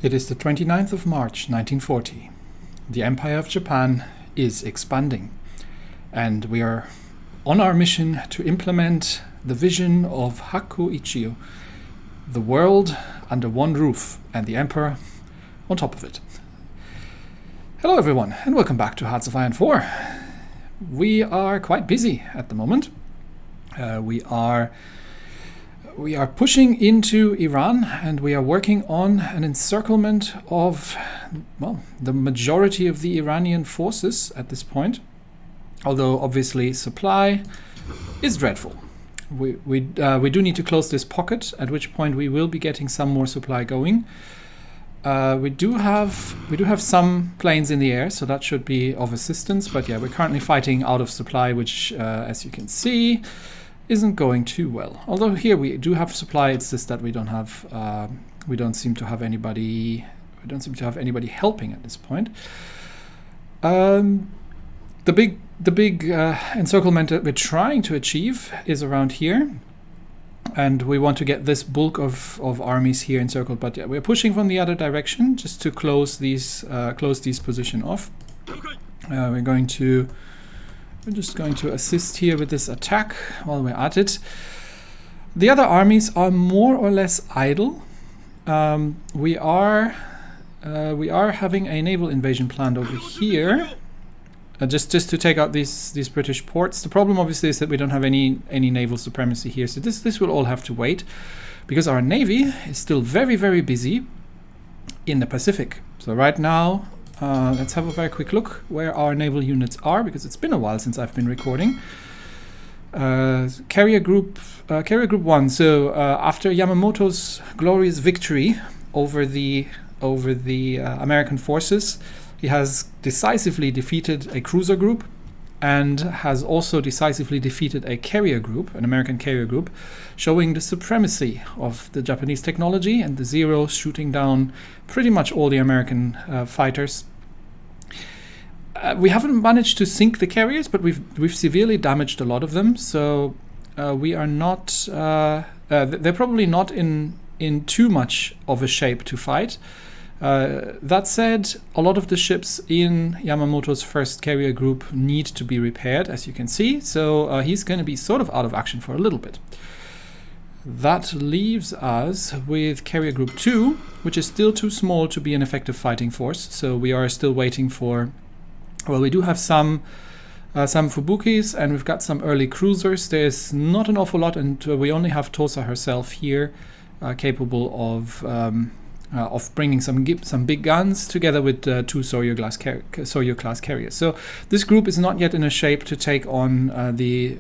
It is the 29th of March 1940. The Empire of Japan is expanding, and we are on our mission to implement the vision of Hakko Ichio, the world under one roof and the Emperor on top of it. Hello everyone, and welcome back to Hearts of Iron 4. We are quite busy at the moment. We are pushing into Iran, and we are working on an encirclement of, well, the majority of the Iranian forces at this point. Although obviously supply is dreadful. We do need to close this pocket, at which point we will be getting some more supply going. We do have some planes in the air, so that should be of assistance. But yeah, we're currently fighting out of supply, which, as you can see, isn't going too well. Although here we do have supply, it's just that we don't seem to have anybody helping at this point. The big encirclement that we're trying to achieve is around here, and we want to get this bulk of armies here encircled. But yeah, we're pushing from the other direction just to close these position off. We're just going to assist here with this attack while we're at it. The other armies are more or less idle. We are having a naval invasion planned over here, just to take out these British ports. The problem obviously is that we don't have any naval supremacy here, so this will all have to wait, because our navy is still very, very busy in the Pacific. So right now, let's have a very quick look where our naval units are, because it's been a while since I've been recording. Carrier Group 1. So after Yamamoto's glorious victory over the American forces, he has decisively defeated a cruiser group and has also decisively defeated a carrier group, an American carrier group, showing the supremacy of the Japanese technology and the Zero shooting down pretty much all the American fighters. We haven't managed to sink the carriers, but we've severely damaged a lot of them. So we are not. They're probably not in too much of a shape to fight. That said, a lot of the ships in Yamamoto's first carrier group need to be repaired, as you can see. So he's going to be sort of out of action for a little bit. That leaves us with Carrier Group 2, which is still too small to be an effective fighting force. So we are still waiting for... Well, we do have some Fubukis, and we've got some early cruisers. There's not an awful lot, and we only have Tosa herself here, capable of bringing some big guns together with two Soryu-class carriers. So this group is not yet in a shape to take on the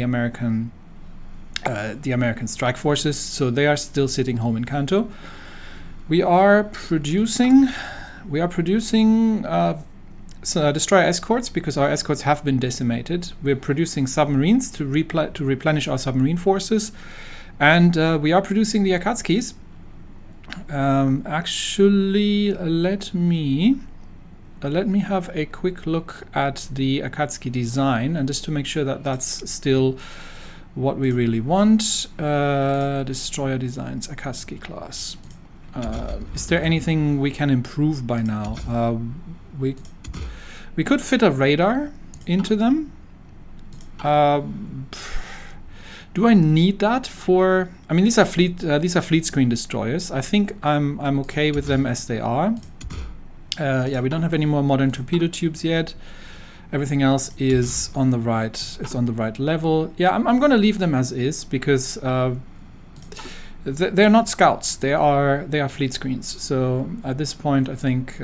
American strike forces. So they are still sitting home in Kanto. We are producing destroyer escorts, because our escorts have been decimated. We're producing submarines to replenish our submarine forces, and we are producing the Akatskis. Actually, let me have a quick look at the Akatsuki design, and just to make sure that that's still what we really want. Destroyer designs, Akatsuki class. Is there anything we can improve by now? We could fit a radar into them. Do I need that for? I mean, these are fleet screen destroyers. I think I'm okay with them as they are. Yeah, we don't have any more modern torpedo tubes yet. Everything else is on the right. It's on the right level. Yeah, I'm gonna leave them as is, because they're not scouts. They are fleet screens. So at this point, I think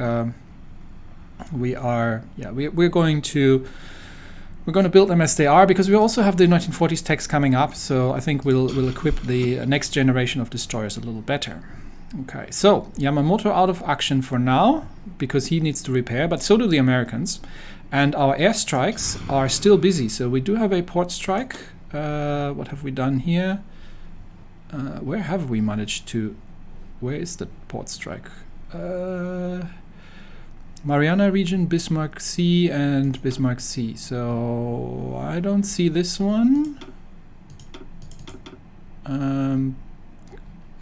we're going to build them as they are, because we also have the 1940s techs coming up, so I think we'll equip the next generation of destroyers a little better. Okay, so Yamamoto out of action for now, because he needs to repair, but so do the Americans. And our airstrikes are still busy, so we do have a port strike. What have we done here? Where have we managed to... Where is the port strike? Mariana region, Bismarck Sea, and Bismarck Sea. So I don't see this one.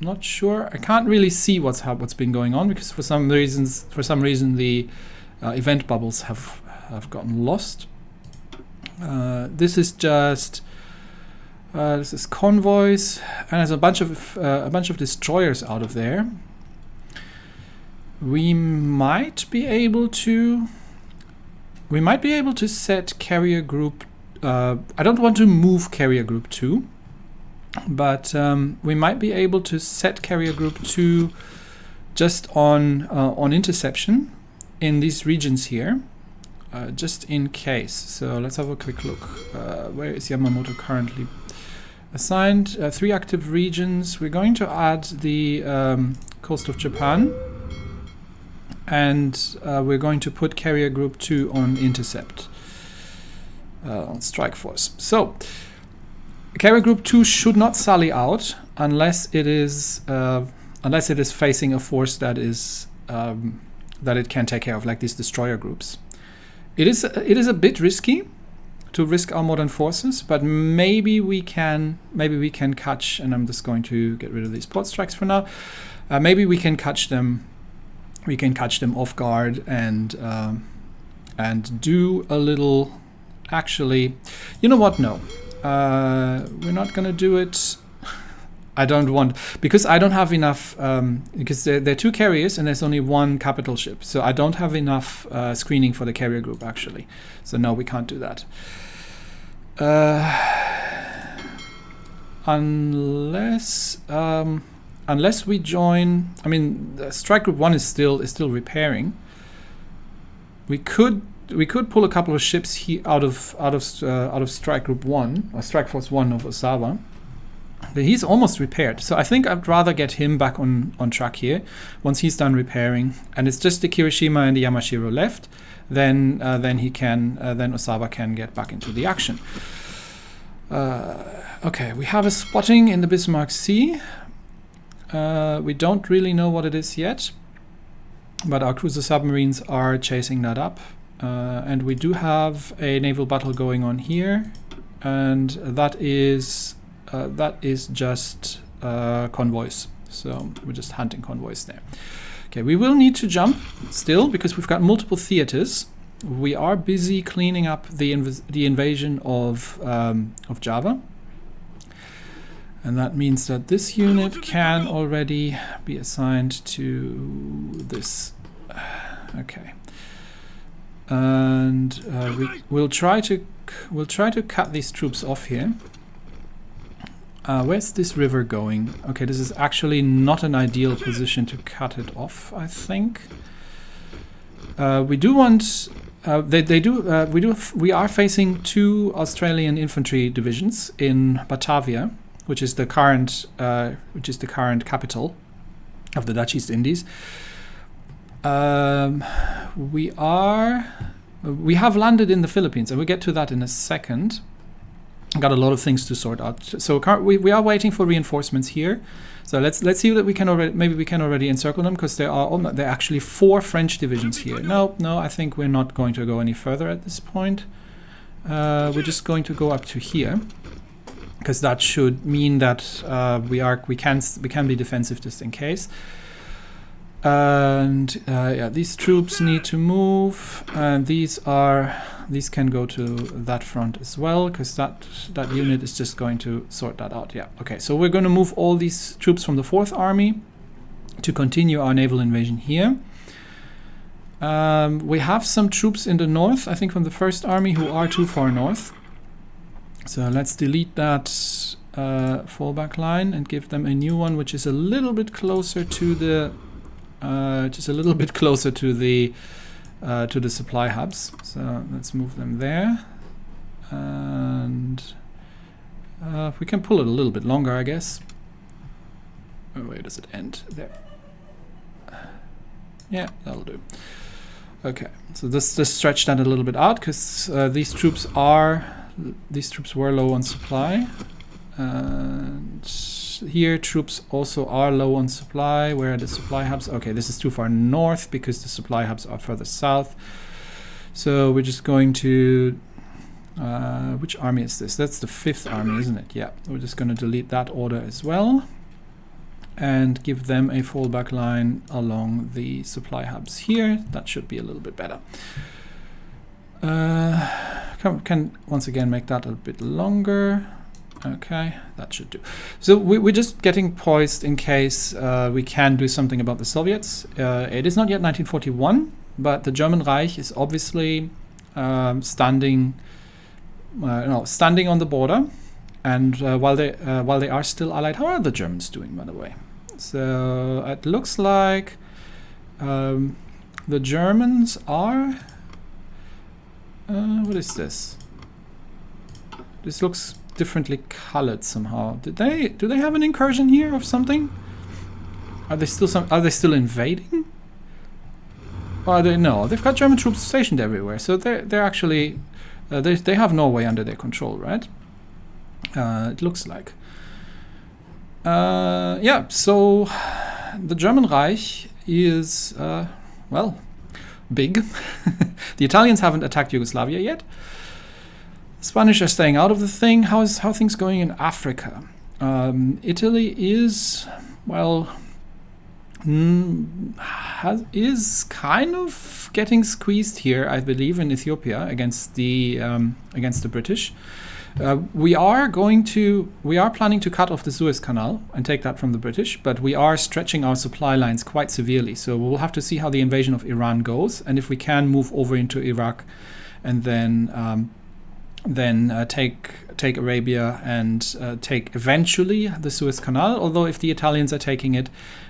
Not sure. I can't really see what's been going on because for some reason the event bubbles have gotten lost. This is just this is convoys, and there's a bunch of destroyers out of there. We might be able to set carrier group. I don't want to move carrier group 2, but we might be able to set carrier group 2 just on interception in these regions here, just in case. So let's have a quick look. Where is Yamamoto currently assigned? 3 active regions. We're going to add the coast of Japan, and we're going to put carrier group 2 on intercept, on strike force. So carrier group 2 should not sally out unless it is facing a force that is that it can take care of, like these destroyer groups. It is a bit risky to risk our modern forces, but maybe we can catch. And I'm just going to get rid of these port strikes for now. Maybe we can catch them. We can catch them off guard and do a little. Actually, you know what? No, we're not going to do it. I don't want, because I don't have enough, because there are 2 carriers and there's only 1 capital ship. So I don't have enough screening for the carrier group, actually. So no, we can't do that. Unless we join, I mean, strike group 1 is still repairing. We could pull a couple of ships here out of strike group 1 or strike force 1 of Osawa. But he's almost repaired, so I think I'd rather get him back on track here once he's done repairing, and it's just the Kirishima and the Yamashiro left. Then Osawa can get back into the action. Okay, we have a spotting in the Bismarck Sea. We don't really know what it is yet, but our cruiser submarines are chasing that up, and we do have a naval battle going on here, and that is just convoys. So we're just hunting convoys there. Okay, we will need to jump still because we've got multiple theaters. We are busy cleaning up the invasion of Java, and that means that this unit can already be assigned to this. Okay, and we'll try to cut these troops off here. Where's this river going? Okay, this is actually not an ideal position to cut it off, I think. We do want. We are facing 2 Australian infantry divisions in Batavia, which is the current capital of the Dutch East Indies. We have landed in the Philippines, and we'll get to that in a second. Got a lot of things to sort out. So we are waiting for reinforcements here. So let's see that we can already encircle them, because there are actually 4 French divisions here. No, I think we're not going to go any further at this point. We're just going to go up to here, because that should mean that we can be defensive just in case. And yeah, these troops need to move, and these can go to that front as well, because that unit is just going to sort that out. Yeah, okay, so we're going to move all these troops from the 4th Army to continue our naval invasion here. We have some troops in the north, I think from the 1st Army, who are too far north. So let's delete that fallback line and give them a new one, which is a little bit closer to the to the supply hubs. So let's move them there, and we can pull it a little bit longer, I guess. Oh, where does it end? There. Yeah, that'll do. Okay, so this stretched that a little bit out, because these troops were low on supply, and here troops also are low on supply. Where are the supply hubs? Okay, this is too far north because the supply hubs are further south. So we're just going to which army is this? That's the 5th Army, isn't it? Yeah, we're just going to delete that order as well. and give them a fallback line along the supply hubs here. That should be a little bit better. Can once again make that a bit longer. Okay, that should do. So we're just getting poised in case we can do something about the Soviets. It is not yet 1941, but the German Reich is obviously standing on the border. And while they are still allied, how are the Germans doing, by the way? So it looks like the Germans are. What is this? This looks differently colored somehow. Do they have an incursion here of something? Are they still invading? Or no, they've got German troops stationed everywhere. So they're actually they have Norway under their control, right? It looks like. Yeah, so the German Reich is well, big. The Italians haven't attacked Yugoslavia yet. The Spanish are staying out of the thing. How things going in Africa? Italy is, well, is kind of getting squeezed here, I believe, in Ethiopia against the British. We are planning to cut off the Suez Canal and take that from the British, but we are stretching our supply lines quite severely. So we'll have to see how the invasion of Iran goes, and if we can move over into Iraq, and then take Arabia and take eventually the Suez Canal. Although if the Italians are taking it,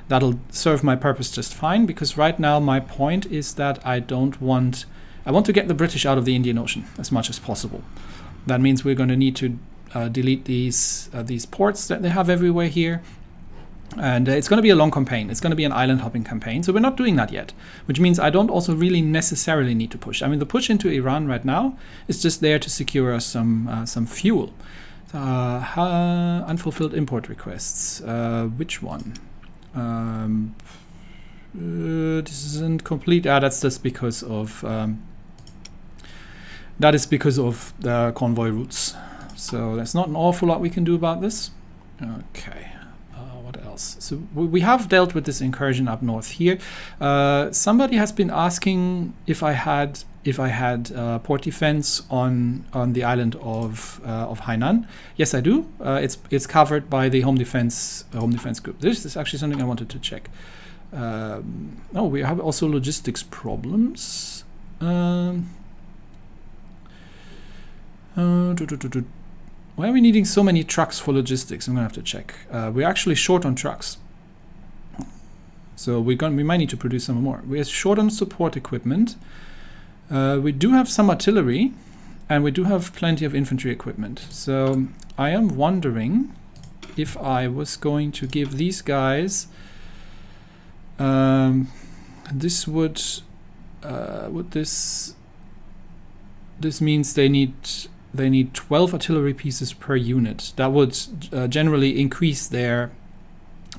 that'll serve my purpose just fine, because right now my point is that I want to get the British out of the Indian Ocean as much as possible. That means we're going to need to delete these ports that they have everywhere here. And it's going to be a long campaign. It's going to be an island hopping campaign. So we're not doing that yet, which means I don't also really necessarily need to push. I mean, the push into Iran right now is just there to secure us some fuel. Unfulfilled import requests. Which one? This isn't complete. That's just because of the convoy routes. So there's not an awful lot we can do about this. Okay. What else? So we have dealt with this incursion up north here. Somebody has been asking if I had port defense on the island of Hainan. Yes, I do. It's covered by the home defense group. This is actually something I wanted to check. We have also logistics problems. Why are we needing so many trucks for logistics? I'm gonna have to check. We're actually short on trucks, so we might need to produce some more. We're short on support equipment. We do have some artillery, and we do have plenty of infantry equipment. So I am wondering if I was going to give these guys. This would this means they need 12 artillery pieces per unit. That would generally increase their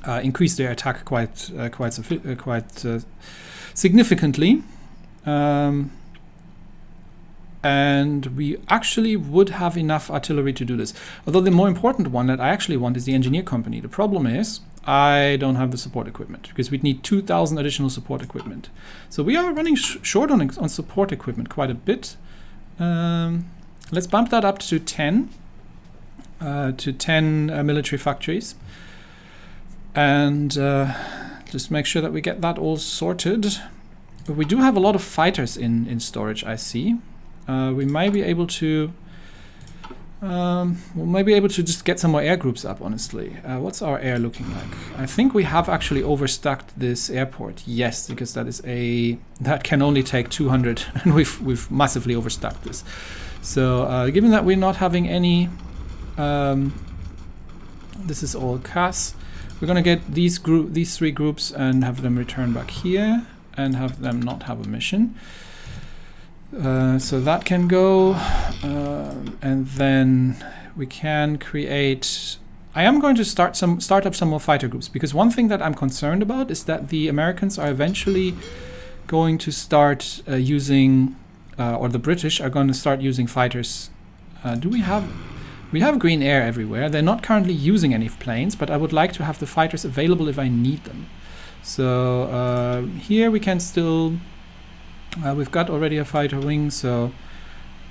attack quite significantly, and we actually would have enough artillery to do this. Although the more important one that I actually want is the engineer company. The problem is I don't have the support equipment, because we'd need 2,000 additional support equipment. So we are running short on support equipment quite a bit. Let's bump that up to 10 military factories, and just make sure that we get that all sorted. But we do have a lot of fighters in storage, I see. We might be able to just get some more air groups up, honestly. What's our air looking like? I think we have actually overstacked this airport. Yes, because that can only take 200, and we've massively overstacked this. So given that we're not having any, this is all CAS. We're gonna get these three groups and have them return back here, and have them not have a mission. So that can go, and then we can create. I am going to start up some more fighter groups, because one thing that I'm concerned about is that the Americans are eventually going to start using, or the British are going to start using fighters. We We have green air everywhere. They're not currently using any planes, but I would like to have the fighters available if I need them. So here we can still... we've got already a fighter wing, so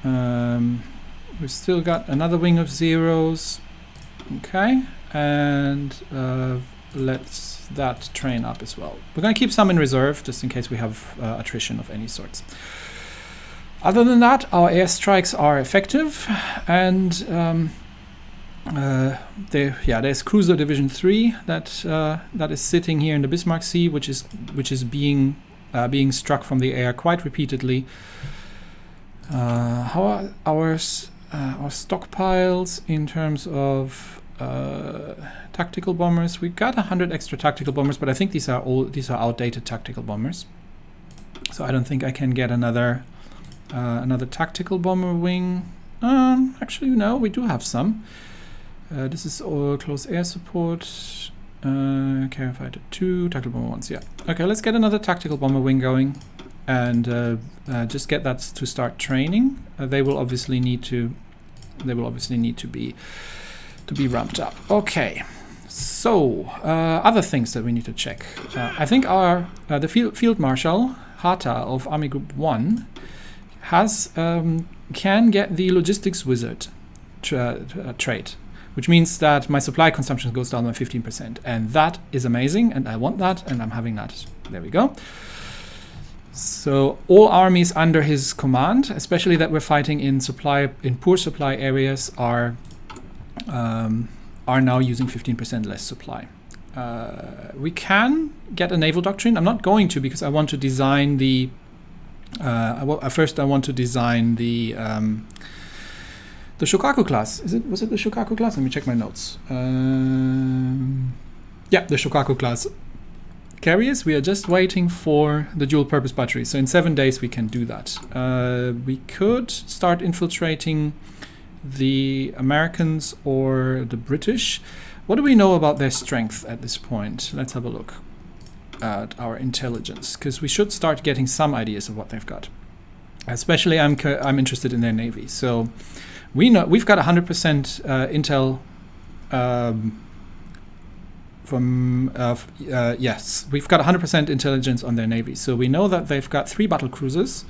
we've still got another wing of zeros. Okay, and let's that train up as well. We're going to keep some in reserve just in case we have attrition of any sorts. Other than that, our airstrikes are effective, and there's Cruiser Division 3 that is sitting here in the Bismarck Sea, which is being struck from the air quite repeatedly. How are our stockpiles in terms of tactical bombers? We got 100 extra tactical bombers, but I think these are outdated tactical bombers. So I don't think I can get another tactical bomber wing. Actually, no, we do have some. This is all close air support. Carrier fighter 2, tactical bomber 1s. Yeah. Okay, let's get another tactical bomber wing going, and just get that to start training. They will obviously need to be ramped up. Okay. So other things that we need to check. I think our the field marshal Hata of Army Group 1 has can get the logistics wizard trait, which means that my supply consumption goes down by 15%, and that is amazing, and I want that, and I'm having that. There we go. So all armies under his command, especially that we're fighting in poor supply areas, are now using 15% less supply. We can get a naval doctrine. I'm not going to, because I want to design the first I want to design the Shokaku class. Was it the Shokaku class? Let me check my notes. Yeah, the Shokaku class carriers. We are just waiting for the dual purpose battery. So in 7 days we can do that. We could start infiltrating the Americans or the British. What do we know about their strength at this point? Let's have a look at our intelligence, because we should start getting some ideas of what they've got. Especially I'm interested in their navy. So we know we've got 100% intel yes, we've got 100% intelligence on their navy. So we know that they've got 3 battle cruisers,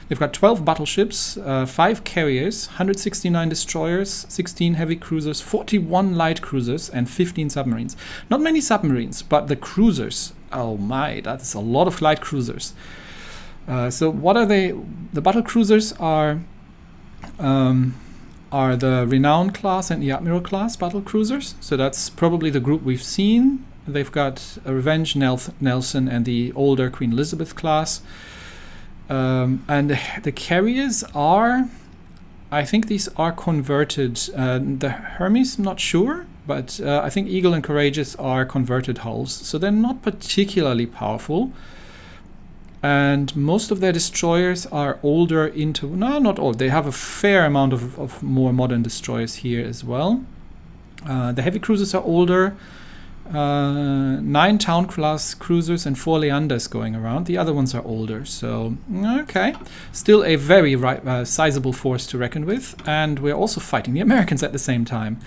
they've got 12 battleships, 5 carriers, 169 destroyers, 16 heavy cruisers, 41 light cruisers, and 15 submarines. Not many submarines, but the cruisers, oh my, that is a lot of light cruisers. So what are they? The battle cruisers are the Renown class and the Admiral class battle cruisers. So that's probably the group we've seen. They've got a Revenge Nelson and the older Queen Elizabeth class. And the carriers are, I think these are converted. The Hermes, I'm not sure, but I think Eagle and Courageous are converted hulls. So they're not particularly powerful. And most of their destroyers are older no, not all. They have a fair amount of more modern destroyers here as well. The heavy cruisers are older. 9 town class cruisers and 4 Leanders going around. The other ones are older. So, okay. Still a very sizable force to reckon with. And we're also fighting the Americans at the same time.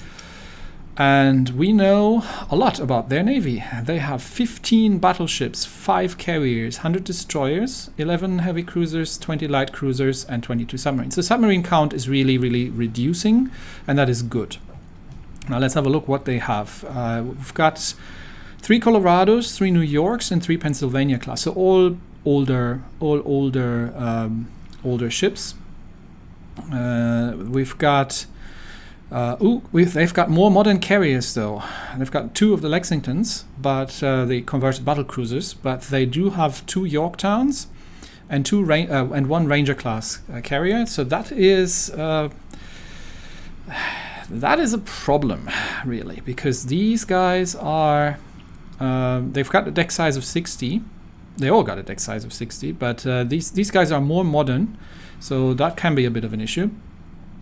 And we know a lot about their navy. They have 15 battleships, 5 carriers, 100 destroyers, 11 heavy cruisers, 20 light cruisers, and 22 submarines. The submarine count is really, really reducing, and that is good. Now let's have a look what they have. We've got 3 Colorados, 3 New Yorks, and 3 Pennsylvania class. So all older ships. We've got they've got more modern carriers though. They've got 2 of the Lexingtons, but the converted battle cruisers. But they do have 2 Yorktowns and 1 Ranger class carrier. So that is a problem, really, because these guys are they've got a deck size of 60. They all got a deck size of 60, but these guys are more modern, so that can be a bit of an issue.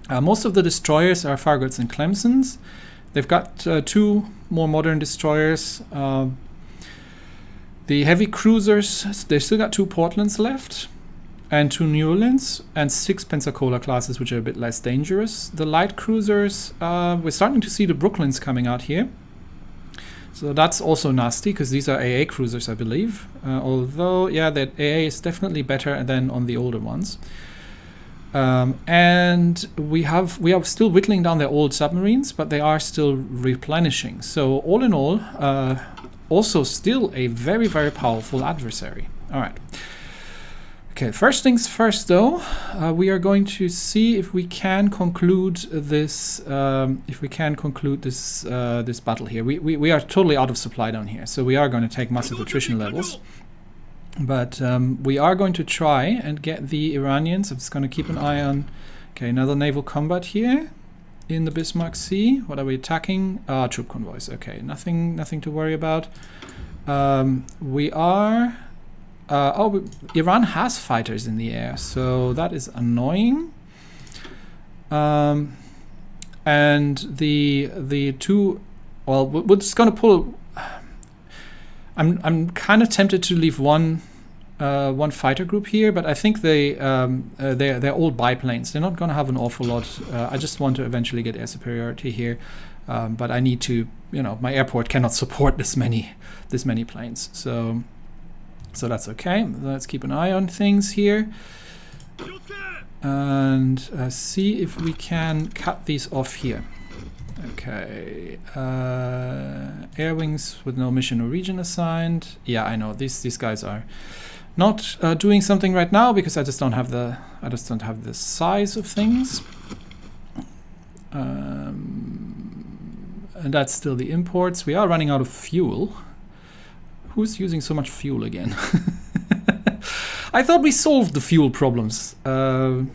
Most of the destroyers are Farraguts and Clemsons. They've got 2 more modern destroyers. The heavy cruisers, they've still got 2 Portlands left. and 2 New Orleans, and 6 Pensacola classes, which are a bit less dangerous. The light cruisers, we're starting to see the Brooklyns coming out here. So that's also nasty, because these are AA cruisers, I believe. Although, yeah, the AA is definitely better than on the older ones. And we are still whittling down their old submarines, but they are still replenishing. So all in all, also still a very, very powerful adversary. All right. Okay, first things first, though, we are going to see if we can conclude this. This battle here. We are totally out of supply down here, so we are going to take massive attrition levels. But we are going to try and get the Iranians. I'm just going to keep an eye on. Okay, another naval combat here in the Bismarck Sea. What are we attacking? Troop convoys. Okay, nothing to worry about. We are. Iran has fighters in the air, so that is annoying. And the two, well, we're just gonna pull. I'm kind of tempted to leave one fighter group here, but I think they're all biplanes. They're not gonna have an awful lot. I just want to eventually get air superiority here, but I need to, my airport cannot support this many planes. So that's okay. Let's keep an eye on things here and see if we can cut these off here. Okay, air wings with no mission or region assigned. Yeah, I know these guys are not doing something right now because I just don't have the size of things. And that's still the imports. We are running out of fuel. Who's using so much fuel again? I thought we solved the fuel problems. And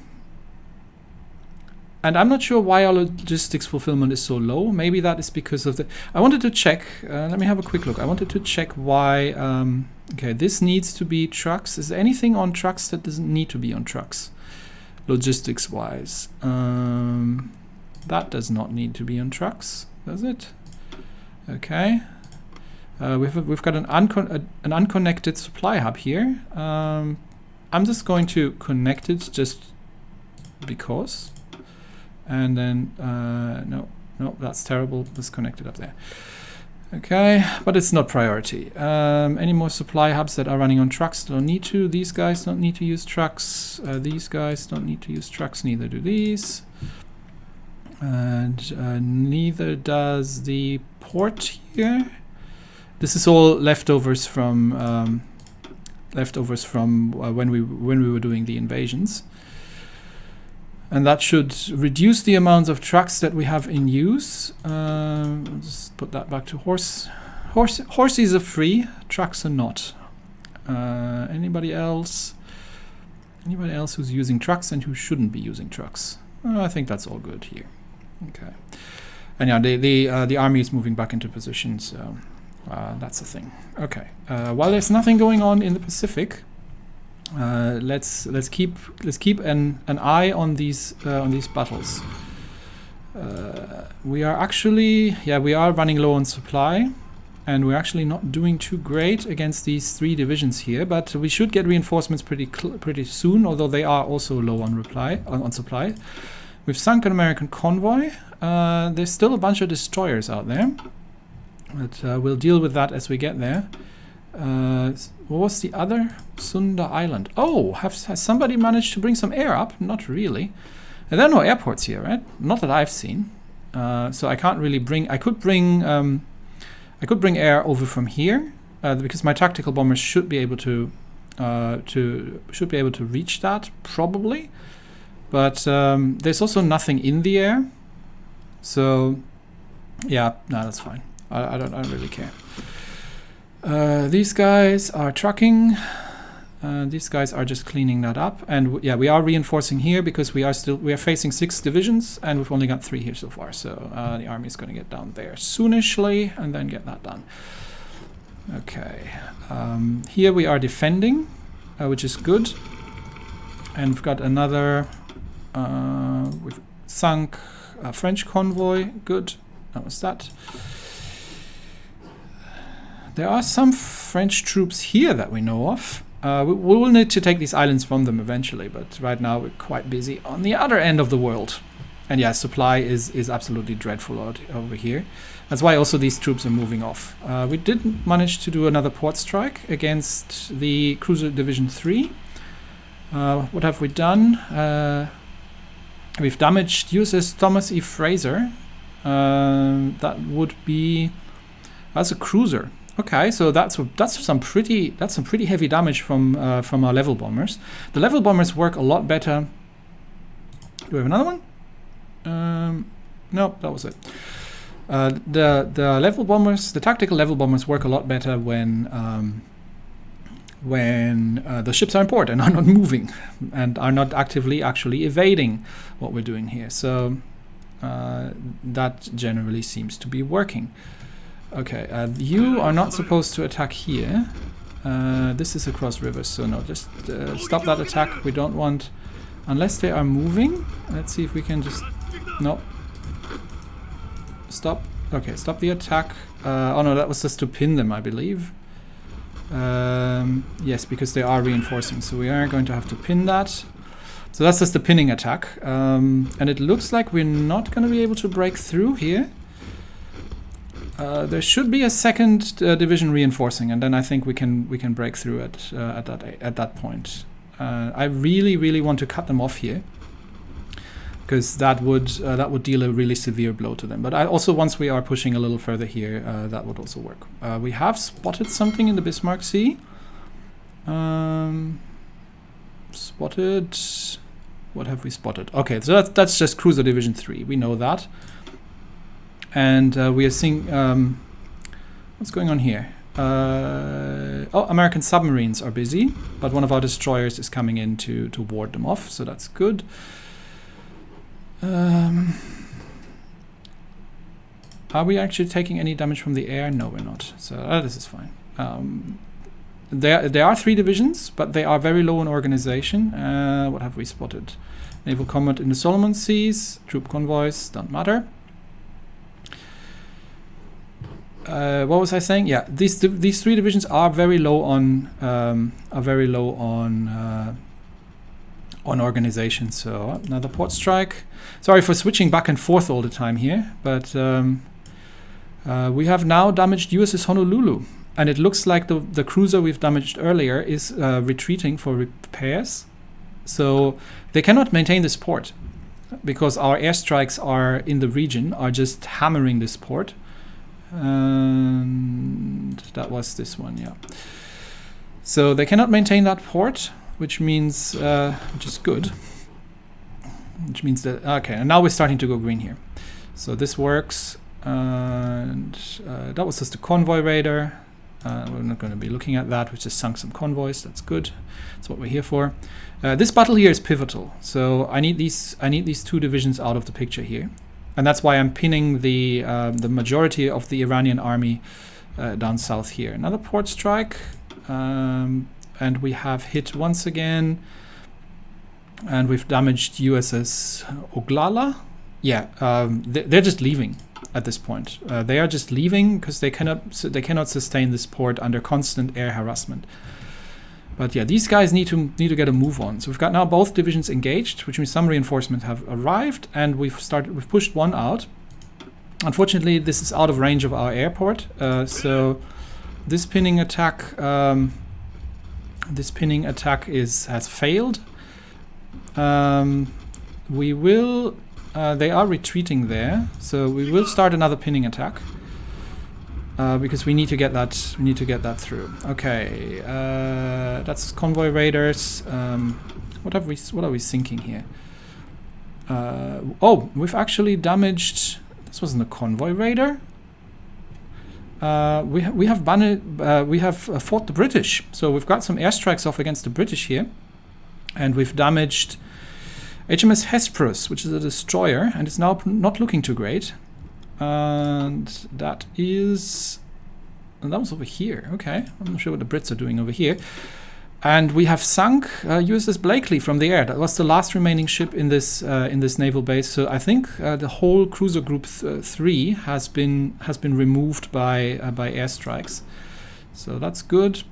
I'm not sure why our logistics fulfillment is so low. Maybe that is because of the... I wanted to check. Let me have a quick look. I wanted to check why... okay, this needs to be trucks. Is there anything on trucks that doesn't need to be on trucks? Logistics-wise. That does not need to be on trucks, does it? Okay. We've got an unconnected supply hub here. I'm just going to connect it just because. And then, no, that's terrible. Let's connect it up there. Okay, but it's not priority. Any more supply hubs that are running on trucks don't need to. These guys don't need to use trucks. These guys don't need to use trucks. Neither do these. And neither does the port here. This is all leftovers from when we were doing the invasions, and that should reduce the amounts of trucks that we have in use. Just put that back to horses are free, trucks are not. Anybody else who's using trucks and who shouldn't be using trucks? I think that's all good here. Okay, and yeah, the army is moving back into position, so. That's the thing. Okay. While there's nothing going on in the Pacific, let's keep an eye on these battles. We are running low on supply, and we're actually not doing too great against these 3 divisions here. But we should get reinforcements pretty soon, although they are also low on supply. We've sunk an American convoy. There's still a bunch of destroyers out there. But we'll deal with that as we get there. What was the other? Sunda Island. Oh, has somebody managed to bring some air up? Not really. And there are no airports here, right? Not that I've seen. So I can't really bring... I could bring air over from here because my tactical bombers should be able to reach that probably. But there's also nothing in the air. So yeah, no, that's fine. I don't really care. These guys are trucking. These guys are just cleaning that up, and yeah, we are reinforcing here because we are facing 6 divisions, and we've only got 3 here so far. So the army is going to get down there soonishly, and then get that done. Okay, here we are defending, which is good, and we've got another. We've sunk a French convoy. Good. That was that. There are some French troops here that we know of. We will need to take these islands from them eventually, but right now we're quite busy on the other end of the world. And yeah, supply is absolutely dreadful over here. That's why also these troops are moving off. We did manage to do another port strike against the Cruiser Division 3. What have we done? We've damaged USS Thomas E. Fraser. That would be... That's a cruiser. Okay, so that's some pretty heavy damage from our level bombers. The level bombers work a lot better. Do we have another one? No, that was it. The level bombers, the tactical level bombers, work a lot better when the ships are in port and are not moving and are not actively actually evading what we're doing here. So that generally seems to be working. Okay, you are not supposed to attack here. This is across rivers, so no, just stop that attack. We don't want, unless they are moving. Let's see if we can just, no. Stop. Okay, stop the attack. Oh no, that was just to pin them, I believe. Yes, because they are reinforcing, so we are going to have to pin that. So that's just the pinning attack. And it looks like we're not going to be able to break through here. There should be a second division reinforcing, and then I think we can break through at that point. I really want to cut them off here, because that would deal a really severe blow to them. But also once we are pushing a little further here, that would also work. We have spotted something in the Bismarck Sea. Spotted. What have we spotted? Okay, so that's just Cruiser Division 3. We know that. And we are seeing... what's going on here? Oh, American submarines are busy, but one of our destroyers is coming in to ward them off, so that's good. Are we actually taking any damage from the air? No, we're not. So this is fine. There are 3 divisions, but they are very low in organization. What have we spotted? Naval combat in the Solomon Seas, troop convoys, don't matter. What was I saying? Yeah, these 3 divisions are very low on organization. So another port strike. Sorry for switching back and forth all the time here, but we have now damaged USS Honolulu, and it looks like the cruiser we've damaged earlier is retreating for repairs. So they cannot maintain this port because our airstrikes are in the region are just hammering this port. And that was this one, yeah. So they cannot maintain that port, which means, which is good. Which means that, okay, and now we're starting to go green here. So this works, and that was just a convoy raider. We're not going to be looking at that. We just sunk some convoys. That's good. That's what we're here for. This battle here is pivotal. So I need these 2 divisions out of the picture here. And that's why I'm pinning the majority of the Iranian army down south here. Another port strike, and we have hit once again, and we've damaged USS Oglala. Yeah, they're just leaving at this point. They are just leaving because they cannot sustain this port under constant air harassment. But yeah, these guys need to get a move on. So we've got now both divisions engaged, which means some reinforcements have arrived, and we've pushed one out. Unfortunately, this is out of range of our airport. So this pinning attack has failed. We will. They are retreating there, so we will start another pinning attack. Because we need to get that through. Okay, that's convoy raiders. What are we sinking here? Oh, we've actually damaged. This wasn't a convoy raider. We have fought the British, so we've got some airstrikes off against the British here, and we've damaged HMS Hesperus, which is a destroyer, and it's now not looking too great. And that was over here. Okay, I'm not sure what the Brits are doing over here. And we have sunk USS Blakely from the air. That was the last remaining ship in this naval base. So I think the whole cruiser group 3 has been removed by airstrikes. So that's good.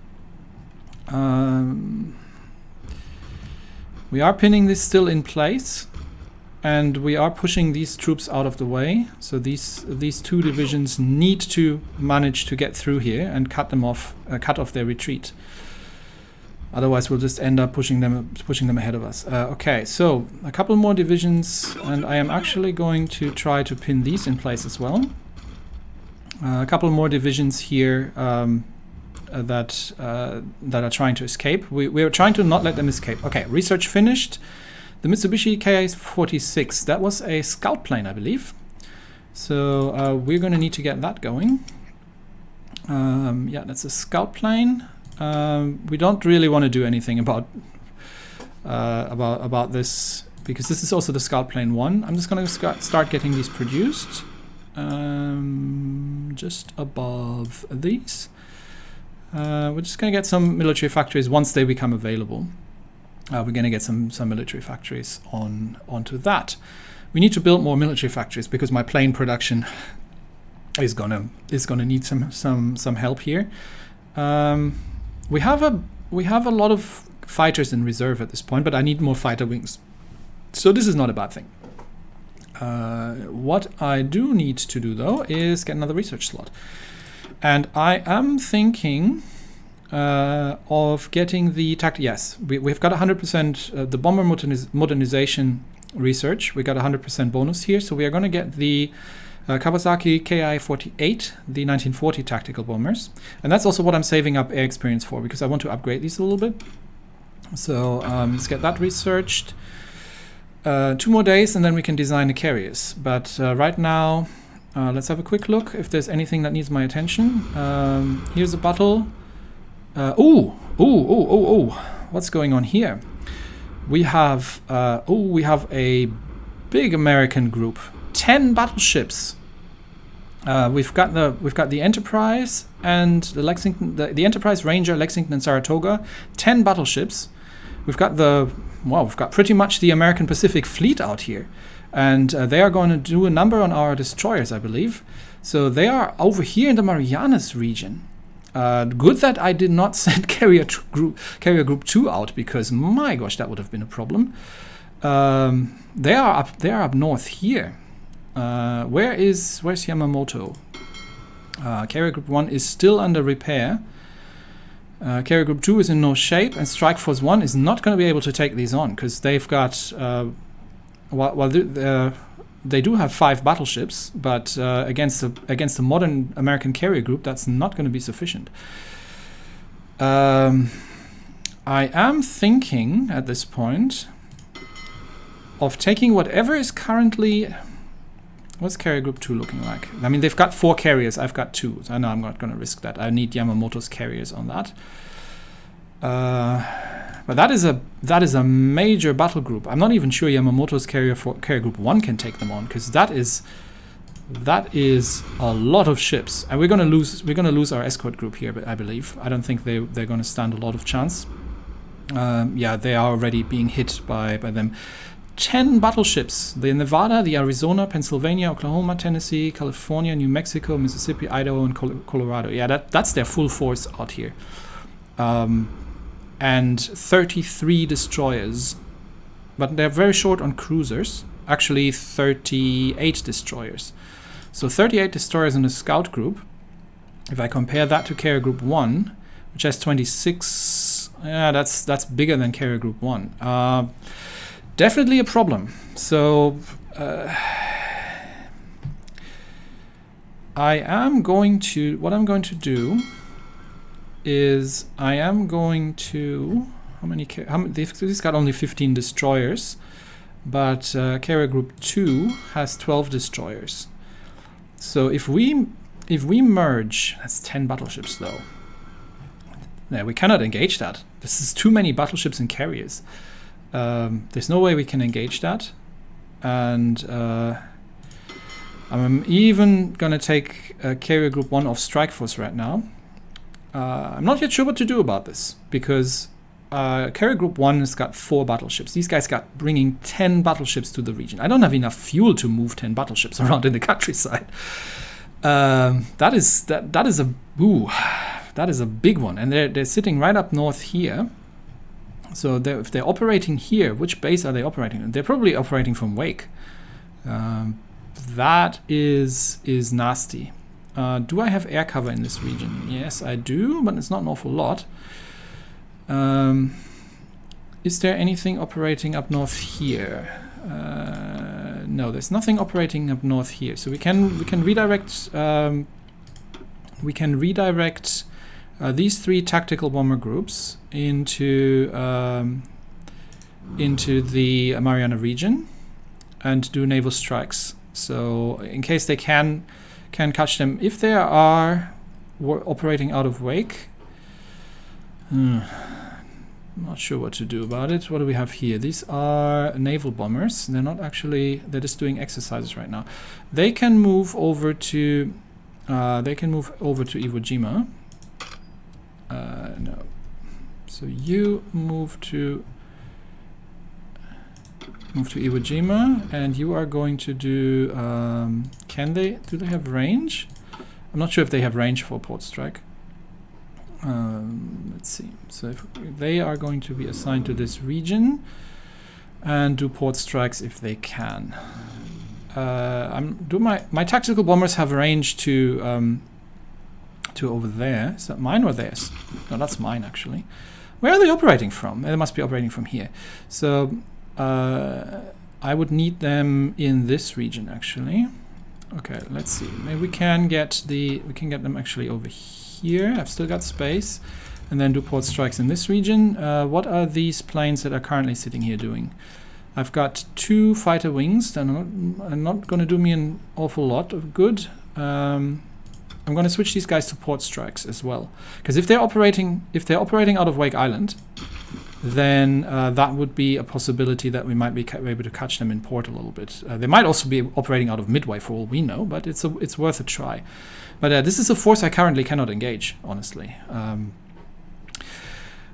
We are pinning this still in place, and we are pushing these troops out of the way. So these two divisions need to manage to get through here and cut off their retreat. Otherwise, we'll just end up pushing them ahead of us. Okay, so a couple more divisions, and I am actually going to try to pin these in place as well. A couple more divisions here that are trying to escape. We are trying to not let them escape. Okay, research finished. The Mitsubishi Ki-46, that was a scout plane, I believe. So we're going to need to get that going. Yeah, that's a scout plane. We don't really want to do anything about this, because this is also the scout plane 1. I'm just going to start getting these produced just above these. We're just going to get some military factories once they become available. We're going to get some military factories onto that. We need to build more military factories because my plane production is gonna need some help here. We have a lot of fighters in reserve at this point, but I need more fighter wings. So this is not a bad thing. What I do need to do though is get another research slot, and I am thinking of getting the yes, we've got 100% the bomber modernization research. We got 100% bonus here, so we are going to get the Kawasaki Ki-48, the 1940 tactical bombers, and that's also what I'm saving up air experience for, because I want to upgrade these a little bit. So let's get that researched. 2 more days and then we can design the carriers, but right now let's have a quick look if there's anything that needs my attention. Here's a battle. What's going on here? We have a big American group, 10 battleships. We've got the Enterprise and the Lexington, the Enterprise, Ranger, Lexington, and Saratoga, 10 battleships. We've got pretty much the American Pacific Fleet out here, and they are going to do a number on our destroyers, I believe. So they are over here in the Marianas region. Good that I did not send Carrier Group 2 out, because my gosh, that would have been a problem. They are up north here. Where's Yamamoto? Carrier Group 1 is still under repair. Carrier Group 2 is in no shape, and Strike Force 1 is not going to be able to take these on, because they've got they do have 5 battleships, but against the modern American carrier group, that's not going to be sufficient. I am thinking at this point of taking whatever is currently... What's Carrier Group 2 looking like? I mean, they've got 4 carriers. I've got 2. So I know I'm not going to risk that. I need Yamamoto's carriers on that. But that is a major battle group. I'm not even sure Yamamoto's carrier Group 1 can take them on, because that is a lot of ships, and we're going to lose our escort group here. But I believe I don't think they're going to stand a lot of chance. Yeah, they are already being hit by them. 10 battleships: the Nevada, the Arizona, Pennsylvania, Oklahoma, Tennessee, California, New Mexico, Mississippi, Idaho, and Colorado. Yeah, that's their full force out here. And 33 destroyers, but they're very short on cruisers. Actually 38 destroyers. So 38 destroyers in a scout group. If I compare that to Carrier Group 1, which has 26, yeah, that's bigger than Carrier Group 1. Definitely a problem. So what I'm going to do is he's got only 15 destroyers, but Carrier Group 2 has 12 destroyers. So if we merge, that's 10 battleships though. Yeah, we cannot engage that. This is too many battleships and carriers. There's no way we can engage that, and I'm even gonna take Carrier Group 1 off Strike Force right now. I'm not yet sure what to do about this, because Carrier Group 1 has got 4 battleships. These guys got bringing 10 battleships to the region. I don't have enough fuel to move 10 battleships around in the countryside. That is a that is a big one, and they're sitting right up north here. So if they're operating here, which base are they operating on? They're probably operating from Wake. That is nasty. Do I have air cover in this region? Yes, I do, but it's not an awful lot. Is there anything operating up north here? No, there's nothing operating up north here. So we can redirect. We can redirect these 3 tactical bomber groups into the Mariana region and do naval strikes. So in case they can catch them, if they are operating out of Wake. Not sure what to do about it. What do we have here? These are naval bombers. They're not actually. They're just doing exercises right now. They can move over to. Iwo Jima. No. So you move to Iwo Jima, and you are going to do. Do they have range? I'm not sure if they have range for port strike. Let's see. So if they are going to be assigned to this region and do port strikes if they can. My tactical bombers have range to over there. Is that mine or theirs? No, that's mine actually. Where are they operating from? They must be operating from here. So I would need them in this region actually. Okay, let's see. Maybe we can get them actually over here. I've still got space, and then do port strikes in this region. What are these planes that are currently sitting here doing? I've got 2 fighter wings that are not going to do me an awful lot of good. I'm going to switch these guys to port strikes as well, because if they're operating out of Wake Island, then that would be a possibility that we might be able to catch them in port a little bit. They might also be operating out of Midway for all we know, but it's worth a try. But this is a force I currently cannot engage, honestly.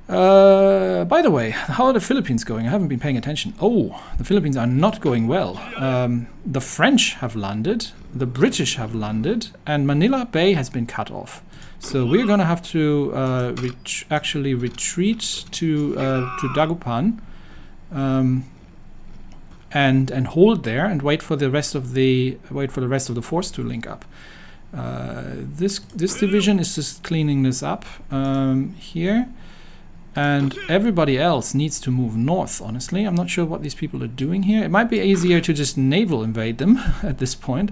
By the way, how are the Philippines going? I haven't been paying attention. Oh, the Philippines are not going well. The French have landed, the British have landed, and Manila Bay has been cut off. So we're going to have to actually retreat to Dagupan and hold there and wait for the rest of the force to link up. This division is just cleaning this up here, and everybody else needs to move north. Honestly, I'm not sure what these people are doing here. It might be easier to just naval invade them at this point,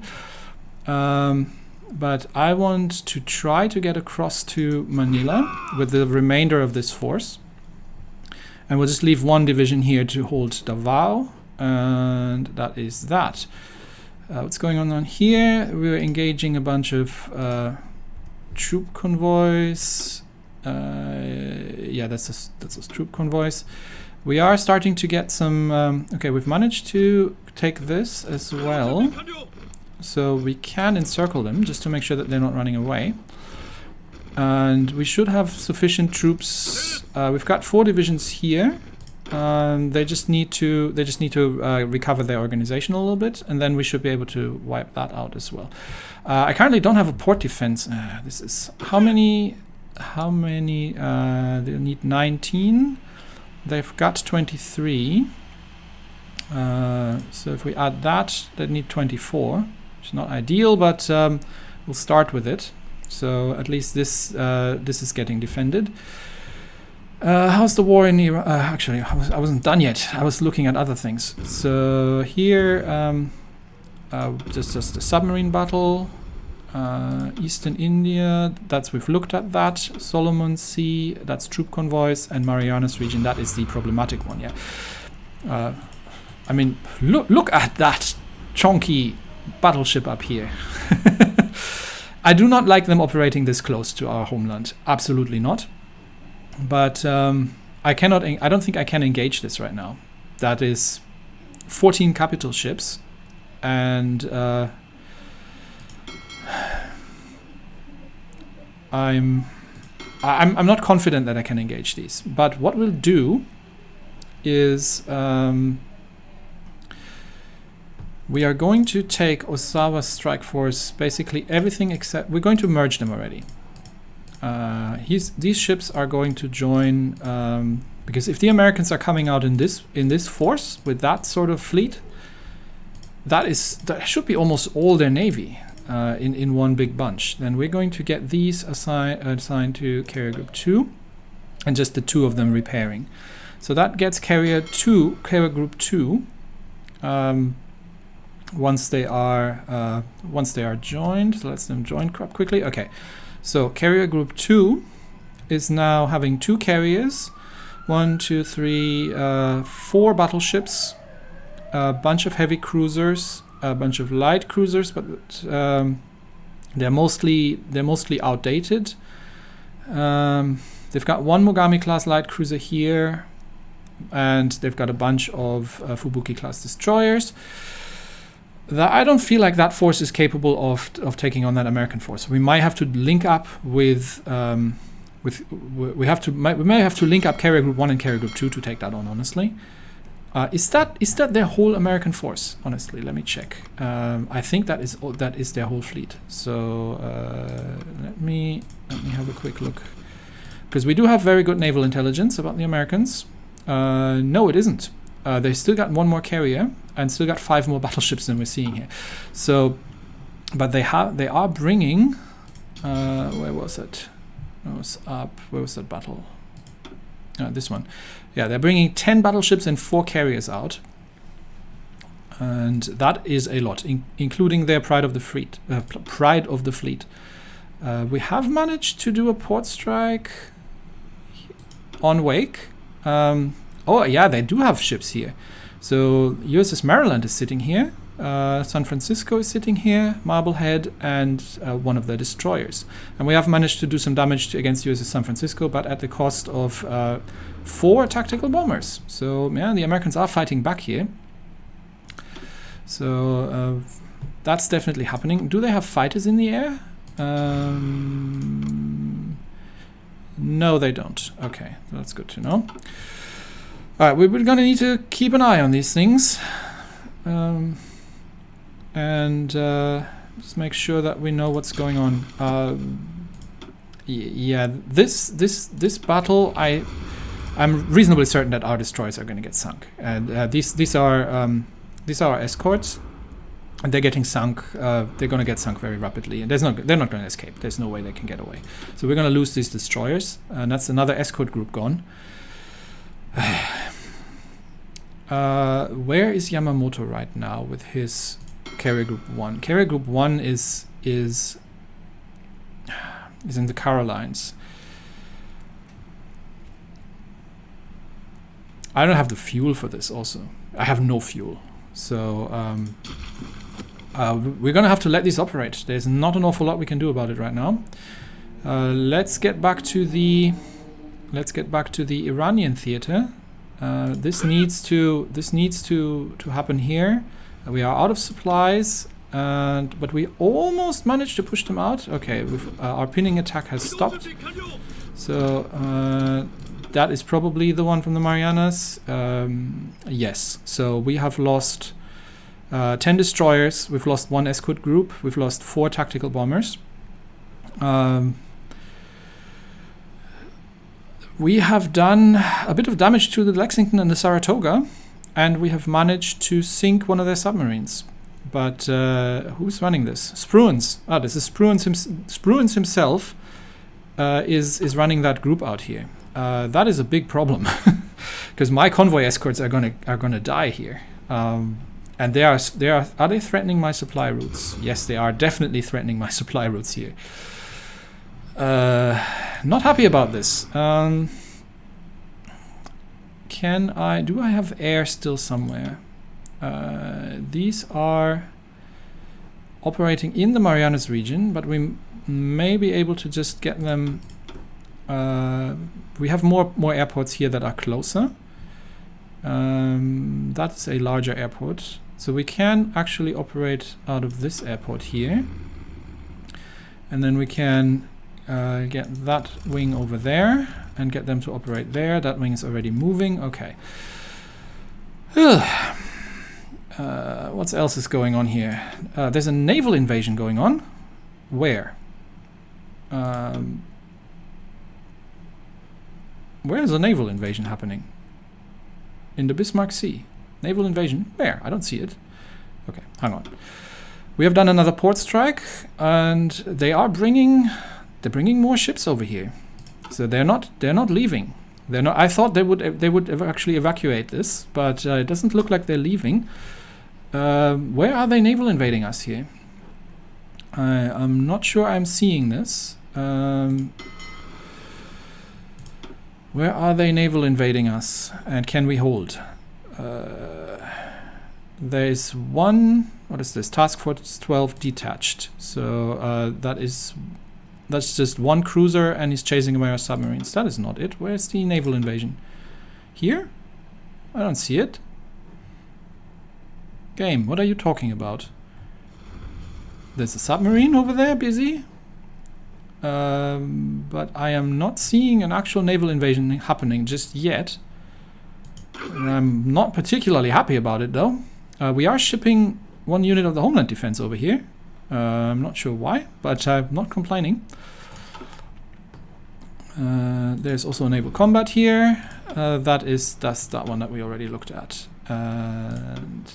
but I want to try to get across to Manila with the remainder of this force, and we'll just leave 1 division here to hold Davao, and that is that. What's going on here? We're engaging a bunch of troop convoys. Yeah, that's those troop convoys. We are starting to get some. Okay, we've managed to take this as well, so we can encircle them just to make sure that they're not running away. And we should have sufficient troops. We've got 4 divisions here. They just need to recover their organization a little bit, and then we should be able to wipe that out as well. I currently don't have a port defense. This is how many? They need 19. They've got 23. So if we add that, they need 24. Which is not ideal, but we'll start with it. So at least this is getting defended. How's the war in Iraq? Actually, I wasn't done yet. I was looking at other things. So here, just a submarine battle. Eastern India, we've looked at that. Solomon Sea, that's troop convoys, and Marianas region, that is the problematic one. Yeah. I mean, look at that chonky battleship up here. I do not like them operating this close to our homeland. Absolutely not. But I don't think I can engage this right now. That is 14 capital ships, and I'm not confident that I can engage these. But what we'll do is we are going to take Osawa's strike force, basically everything except we're going to merge them already. these ships are going to join, because if the Americans are coming out in this force with that sort of fleet, that should be almost all their navy in one big bunch. Then we're going to get these assigned to carrier group 2, and just the 2 of them repairing. So that gets carrier group 2. Once they are joined, so let's them join quickly. Okay, so carrier group 2 is now having 2 carriers, 1, 2, 3, 4 battleships, a bunch of heavy cruisers, a bunch of light cruisers, but they're mostly outdated. They've got 1 Mogami class light cruiser here, and they've got a bunch of Fubuki class destroyers. I don't feel like that force is capable of taking on that American force. We might have to link up with we may have to link up carrier group 1 and carrier group 2 to take that on. Honestly, is that their whole American force? Honestly, let me check. I think that is their whole fleet. So let me have a quick look, because we do have very good naval intelligence about the Americans. No, it isn't. They still got 1 more carrier and still got 5 more battleships than we're seeing here. So, but they are bringing. Where was it? It was up. Where was that battle? This one. Yeah, they're bringing 10 battleships and 4 carriers out, and that is a lot, including their pride of the fleet. We have managed to do a port strike on Wake. Oh yeah, they do have ships here. So USS Maryland is sitting here, San Francisco is sitting here, Marblehead, and 1 of their destroyers. And we have managed to do some damage against USS San Francisco, but at the cost of 4 tactical bombers. So yeah, the Americans are fighting back here. So that's definitely happening. Do they have fighters in the air? No, they don't. Okay, that's good to know. Alright, we're going to need to keep an eye on these things, and just make sure that we know what's going on. Yeah, this battle, I'm reasonably certain that our destroyers are going to get sunk, and these are our escorts, and they're getting sunk. They're going to get sunk very rapidly, and they're not going to escape. There's no way they can get away. So we're going to lose these destroyers, and that's another escort group gone. Where is Yamamoto right now with his carrier group 1? Carrier group 1 is in the Carolines. I don't have the fuel for this also. I have no fuel. So we're gonna have to let these operate. There's not an awful lot we can do about it right now. Let's get back to the Iranian theater. This needs to happen here. We are out of supplies, but we almost managed to push them out. Okay, our pinning attack has stopped. So that is probably the one from the Marianas. Yes. So we have lost 10 destroyers. We've lost 1 escort group. We've lost 4 tactical bombers. We have done a bit of damage to the Lexington and the Saratoga, and we have managed to sink 1 of their submarines. But who's running this? Spruance. This is Spruance. Spruance himself is running that group out here. That is a big problem, because my convoy escorts are gonna die here. And are they threatening my supply routes? Yes, they are definitely threatening my supply routes here. Not happy about this. Do I have air still somewhere? These are operating in the Marianas region, but we may be able to just get them. We have more airports here that are closer. That's a larger airport, so we can actually operate out of this airport here, and then we can get that wing over there and get them to operate there. That wing is already moving. Okay. What else is going on here? There's a naval invasion going on. Where? Where is a naval invasion happening? In the Bismarck Sea. Naval invasion? Where? I don't see it. Okay, hang on. We have done another port strike, and they're bringing more ships over here. So they're not leaving. They're not. I thought they would actually evacuate this, but it doesn't look like they're leaving. Where are they naval invading us here? I'm not sure I'm seeing this. Where are they naval invading us, and can we hold? There's one. What is this? Task Force 12 detached. So that's just one cruiser, and he's chasing away our submarines. That is not it. Where's the naval invasion? Here? I don't see it. Game, what are you talking about? There's a submarine over there, busy. But I am not seeing an actual naval invasion happening just yet. And I'm not particularly happy about it, though. We are shipping one unit of the Homeland Defense over here. I'm not sure why, but I'm not complaining. There's also naval combat here. That's that one that we already looked at. And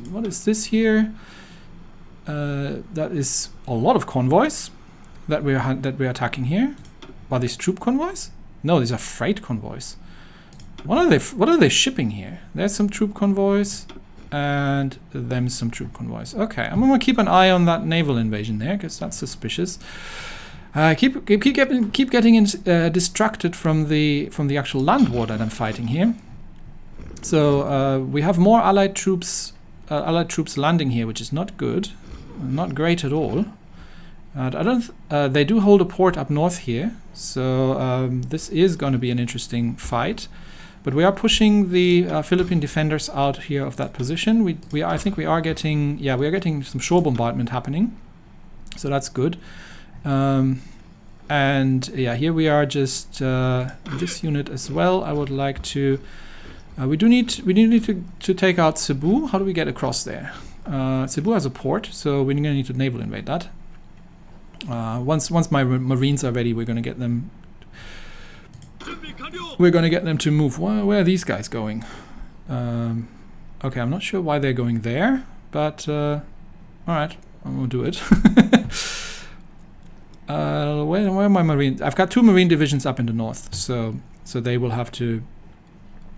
what is this here? That is a lot of convoys that we're attacking here. Are these troop convoys? No, these are freight convoys. What are they shipping here? There's some troop convoys, and them some troop convoys. Okay, I'm gonna keep an eye on that naval invasion there, because that's suspicious. Keep getting distracted from the actual land war that I'm fighting here. So we have more Allied troops landing here, which is not good, not great at all. They do hold a port up north here, so this is going to be an interesting fight. But we are pushing the Philippine defenders out here of that position. I think we are getting some shore bombardment happening, so that's good. And yeah, here we are just this unit as well. I would like to. We need to take out Cebu. How do we get across there? Cebu has a port, so we're gonna need to naval invade that. Once my Marines are ready, we're gonna get them. We're gonna get them to move. Where are these guys going? Okay, I'm not sure why they're going there, but all right, I'm gonna do it. Where are my Marines? I've got 2 Marine divisions up in the north, so they will have to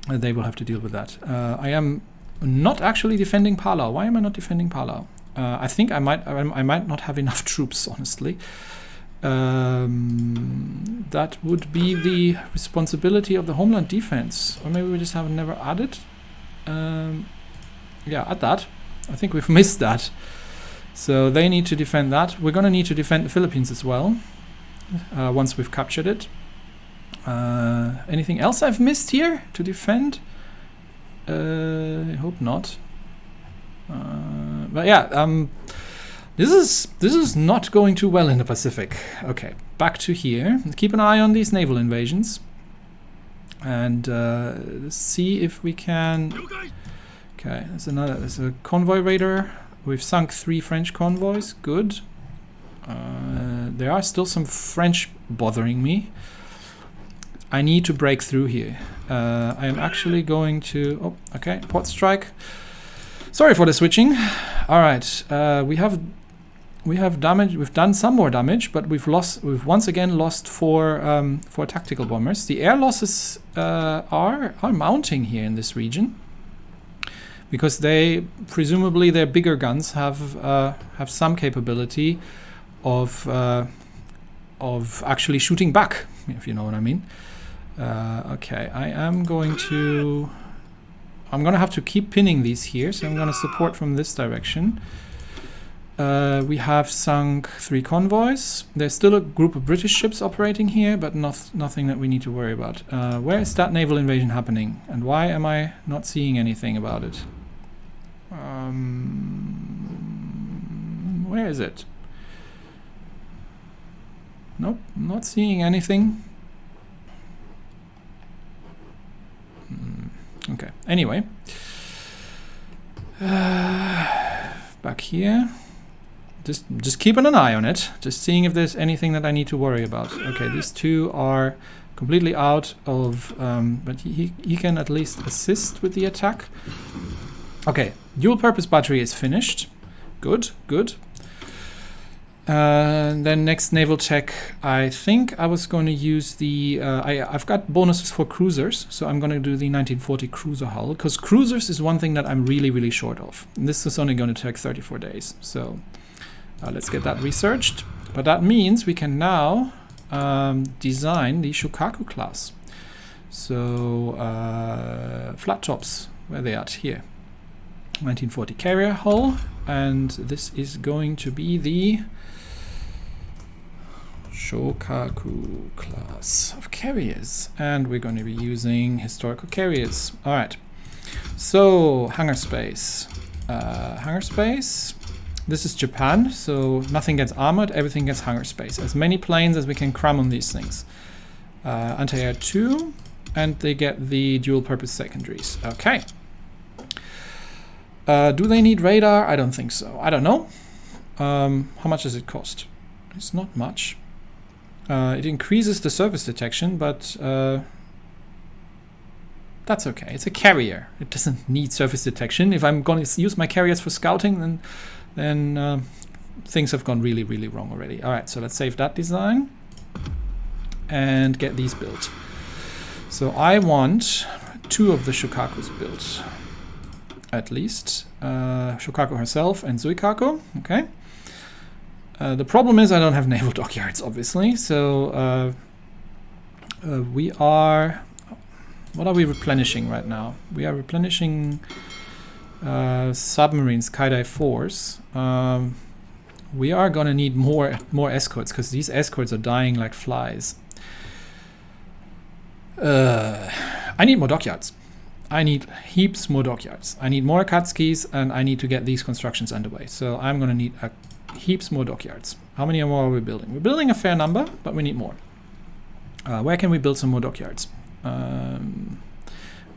deal with that. I am not actually defending Palau. Why am I not defending Palau? I think I might not have enough troops, honestly. That would be the responsibility of the Homeland Defense, or maybe we just have never added. Yeah, add that. I think we've missed that. So they need to defend that. We're going to need to defend the Philippines as well, once we've captured it. Anything else I've missed here to defend? I hope not. But yeah, this is not going too well in the Pacific. Okay, back to here. Keep an eye on these naval invasions, and see if we can. Okay, there's a convoy raider. We've sunk 3 French convoys. Good. There are still some French bothering me. I need to break through here. I am actually going to. Oh, okay, port strike. Sorry for the switching. All right, we have damage. We've done some more damage, but we've once again lost 4 tactical bombers. The air losses are mounting here in this region, because presumably their bigger guns have some capability of actually shooting back, if you know what I mean. Okay, I'm going to have to keep pinning these here, so I'm going to support from this direction. We have sunk 3 convoys. There's still a group of British ships operating here, but nothing that we need to worry about. Where is that naval invasion happening, and why am I not seeing anything about it? Where is it? Nope, not seeing anything. Okay, anyway. Back here. just keeping an eye on it, just seeing if there's anything that I need to worry about. Okay, these two are completely out of, but he can at least assist with the attack. Okay, dual purpose battery is finished. Good, good. Then next naval tech, I think I was going to use the, I've got bonuses for cruisers, so I'm going to do the 1940 cruiser hull, because cruisers is one thing that I'm really short of. And this is only going to take 34 days, so let's get that researched. But that means we can now design the Shokaku class. So flat tops, where are they at? Here. 1940 carrier hull, and this is going to be the Shokaku class of carriers, and we're going to be using historical carriers. All right, so hangar space. This is Japan, so nothing gets armored, everything gets hangar space. As many planes as we can cram on these things. Anti-air 2, and they get the dual purpose secondaries. Okay. Do they need radar? I don't think so. I don't know. How much does it cost? It's not much. It increases the surface detection, but that's okay. It's a carrier. It doesn't need surface detection. If I'm going to use my carriers for scouting, then things have gone really wrong already. All right, so let's save that design and get these built. So I want 2 of the Shokakus built. At least Shokaku herself and Zuikaku. Okay. The problem is I don't have naval dockyards, obviously. So we are. What are we replenishing right now? We are replenishing submarines, Kaidai 4s. We are gonna need more escorts because these escorts are dying like flies. I need more dockyards. I need heaps more dockyards. I need more Akatskis, and I need to get these constructions underway. So I'm going to need heaps more dockyards. How many more are we building? We're building a fair number, but we need more. Where can we build some more dockyards? Where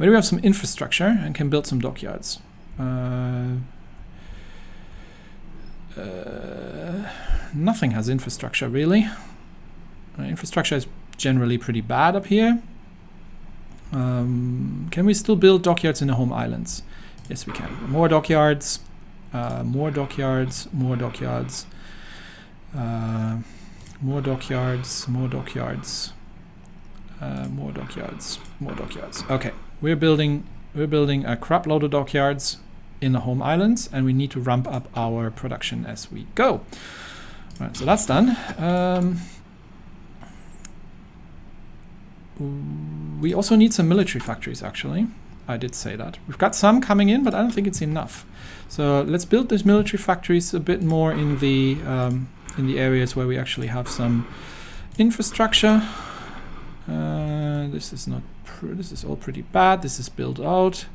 do we have some infrastructure and can build some dockyards? Nothing has infrastructure, really. Infrastructure is generally pretty bad up here. Can we still build dockyards in the home islands? Yes, we can. More dockyards, more dockyards, more dockyards, more dockyards, more dockyards, more dockyards, more dockyards. Okay, we're building a crap load of dockyards in the home islands, and we need to ramp up our production as we go. All right, so that's done. We also need some military factories, actually. I did say that. We've got some coming in, but I don't think it's enough. So let's build these military factories a bit more in the areas where we actually have some infrastructure. This is not. This is all pretty bad. This is built out.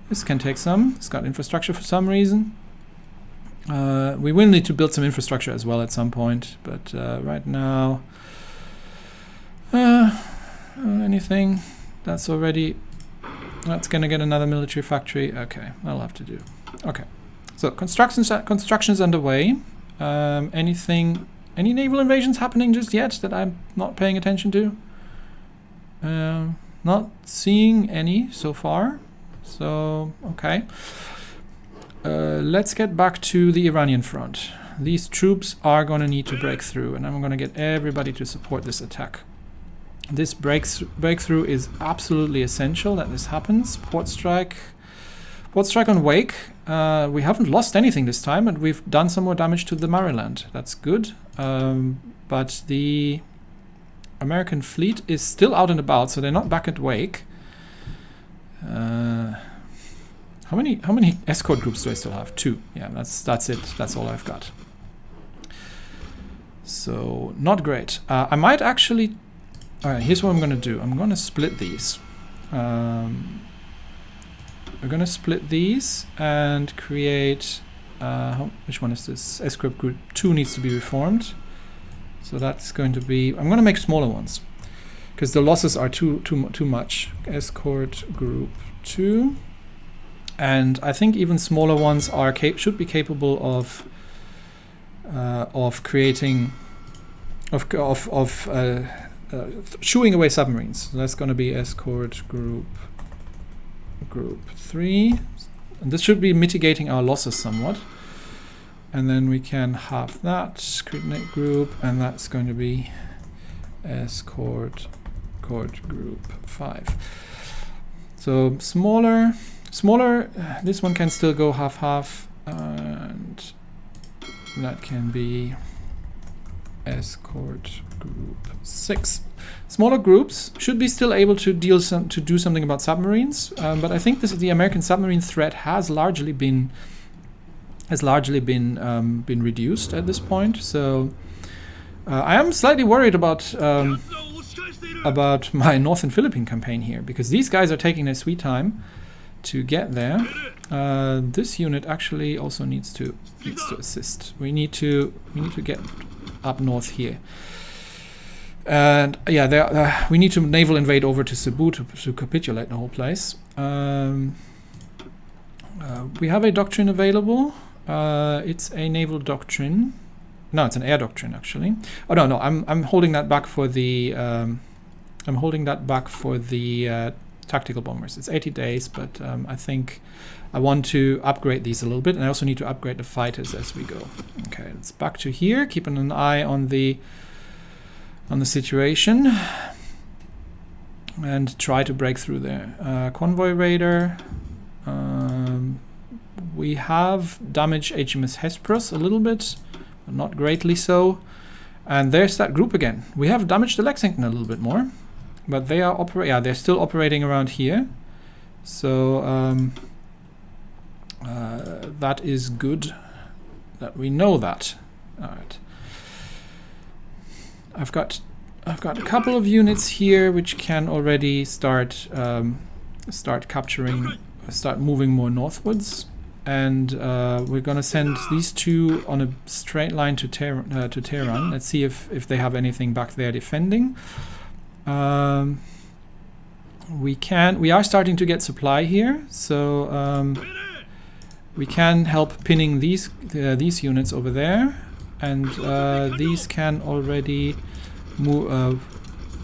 This can take some. It's got infrastructure for some reason. We will need to build some infrastructure as well at some point, but right now. Anything that's gonna get another military factory. Okay, that'll have to do. Okay, so construction's underway. Any naval invasions happening just yet that I'm not paying attention to? Not seeing any so far. So okay, let's get back to the Iranian front. These troops are gonna need to break through, and I'm gonna get everybody to support this attack. This breakthrough is absolutely essential that this happens. Port strike on Wake. We haven't lost anything this time, and we've done some more damage to the Maryland. That's good. But the American fleet is still out and about, so they're not back at Wake. How many escort groups do I still have? 2. Yeah, that's it. That's all I've got. So not great. I might actually. All right, here's what I'm going to do. I'm going to split these. We're going to split these and create... which one is this? Escort Group 2 needs to be reformed. So that's going to be... I'm going to make smaller ones, because the losses are too much. Escort Group 2. And I think even smaller ones are should be capable of of creating, shooing away submarines. So that's going to be escort group 3, and this should be mitigating our losses somewhat. And then we can have that coordinate group, and that's going to be escort group 5. So smaller. This one can still go half, and that can be escort group 6. Smaller groups should be still able to do something about submarines, but I think the American submarine threat has largely been reduced at this point. So I am slightly worried about my Northern Philippine campaign here, because these guys are taking their sweet time to get there. This unit actually also needs to assist. We need to get up north here, and yeah, we need to naval invade over to Cebu to capitulate the whole place. We have a doctrine available. It's a naval doctrine. No, it's an air doctrine actually. Oh no, I'm holding that back for the tactical bombers. It's 80 days, but I think I want to upgrade these a little bit, and I also need to upgrade the fighters as we go. Okay, it's back to here, keeping an eye on the situation and try to break through there. Convoy raider. We have damaged HMS Hesperus a little bit, but not greatly so. And there's that group again. We have damaged the Lexington a little bit more, but they are they're still operating around here. So that is good that we know that. All right. I've got a couple of units here which can already start moving more northwards, and we're gonna send these two on a straight line to Tehran. Let's see if they have anything back there defending. We are starting to get supply here, so we can help pinning these units over there, and these can already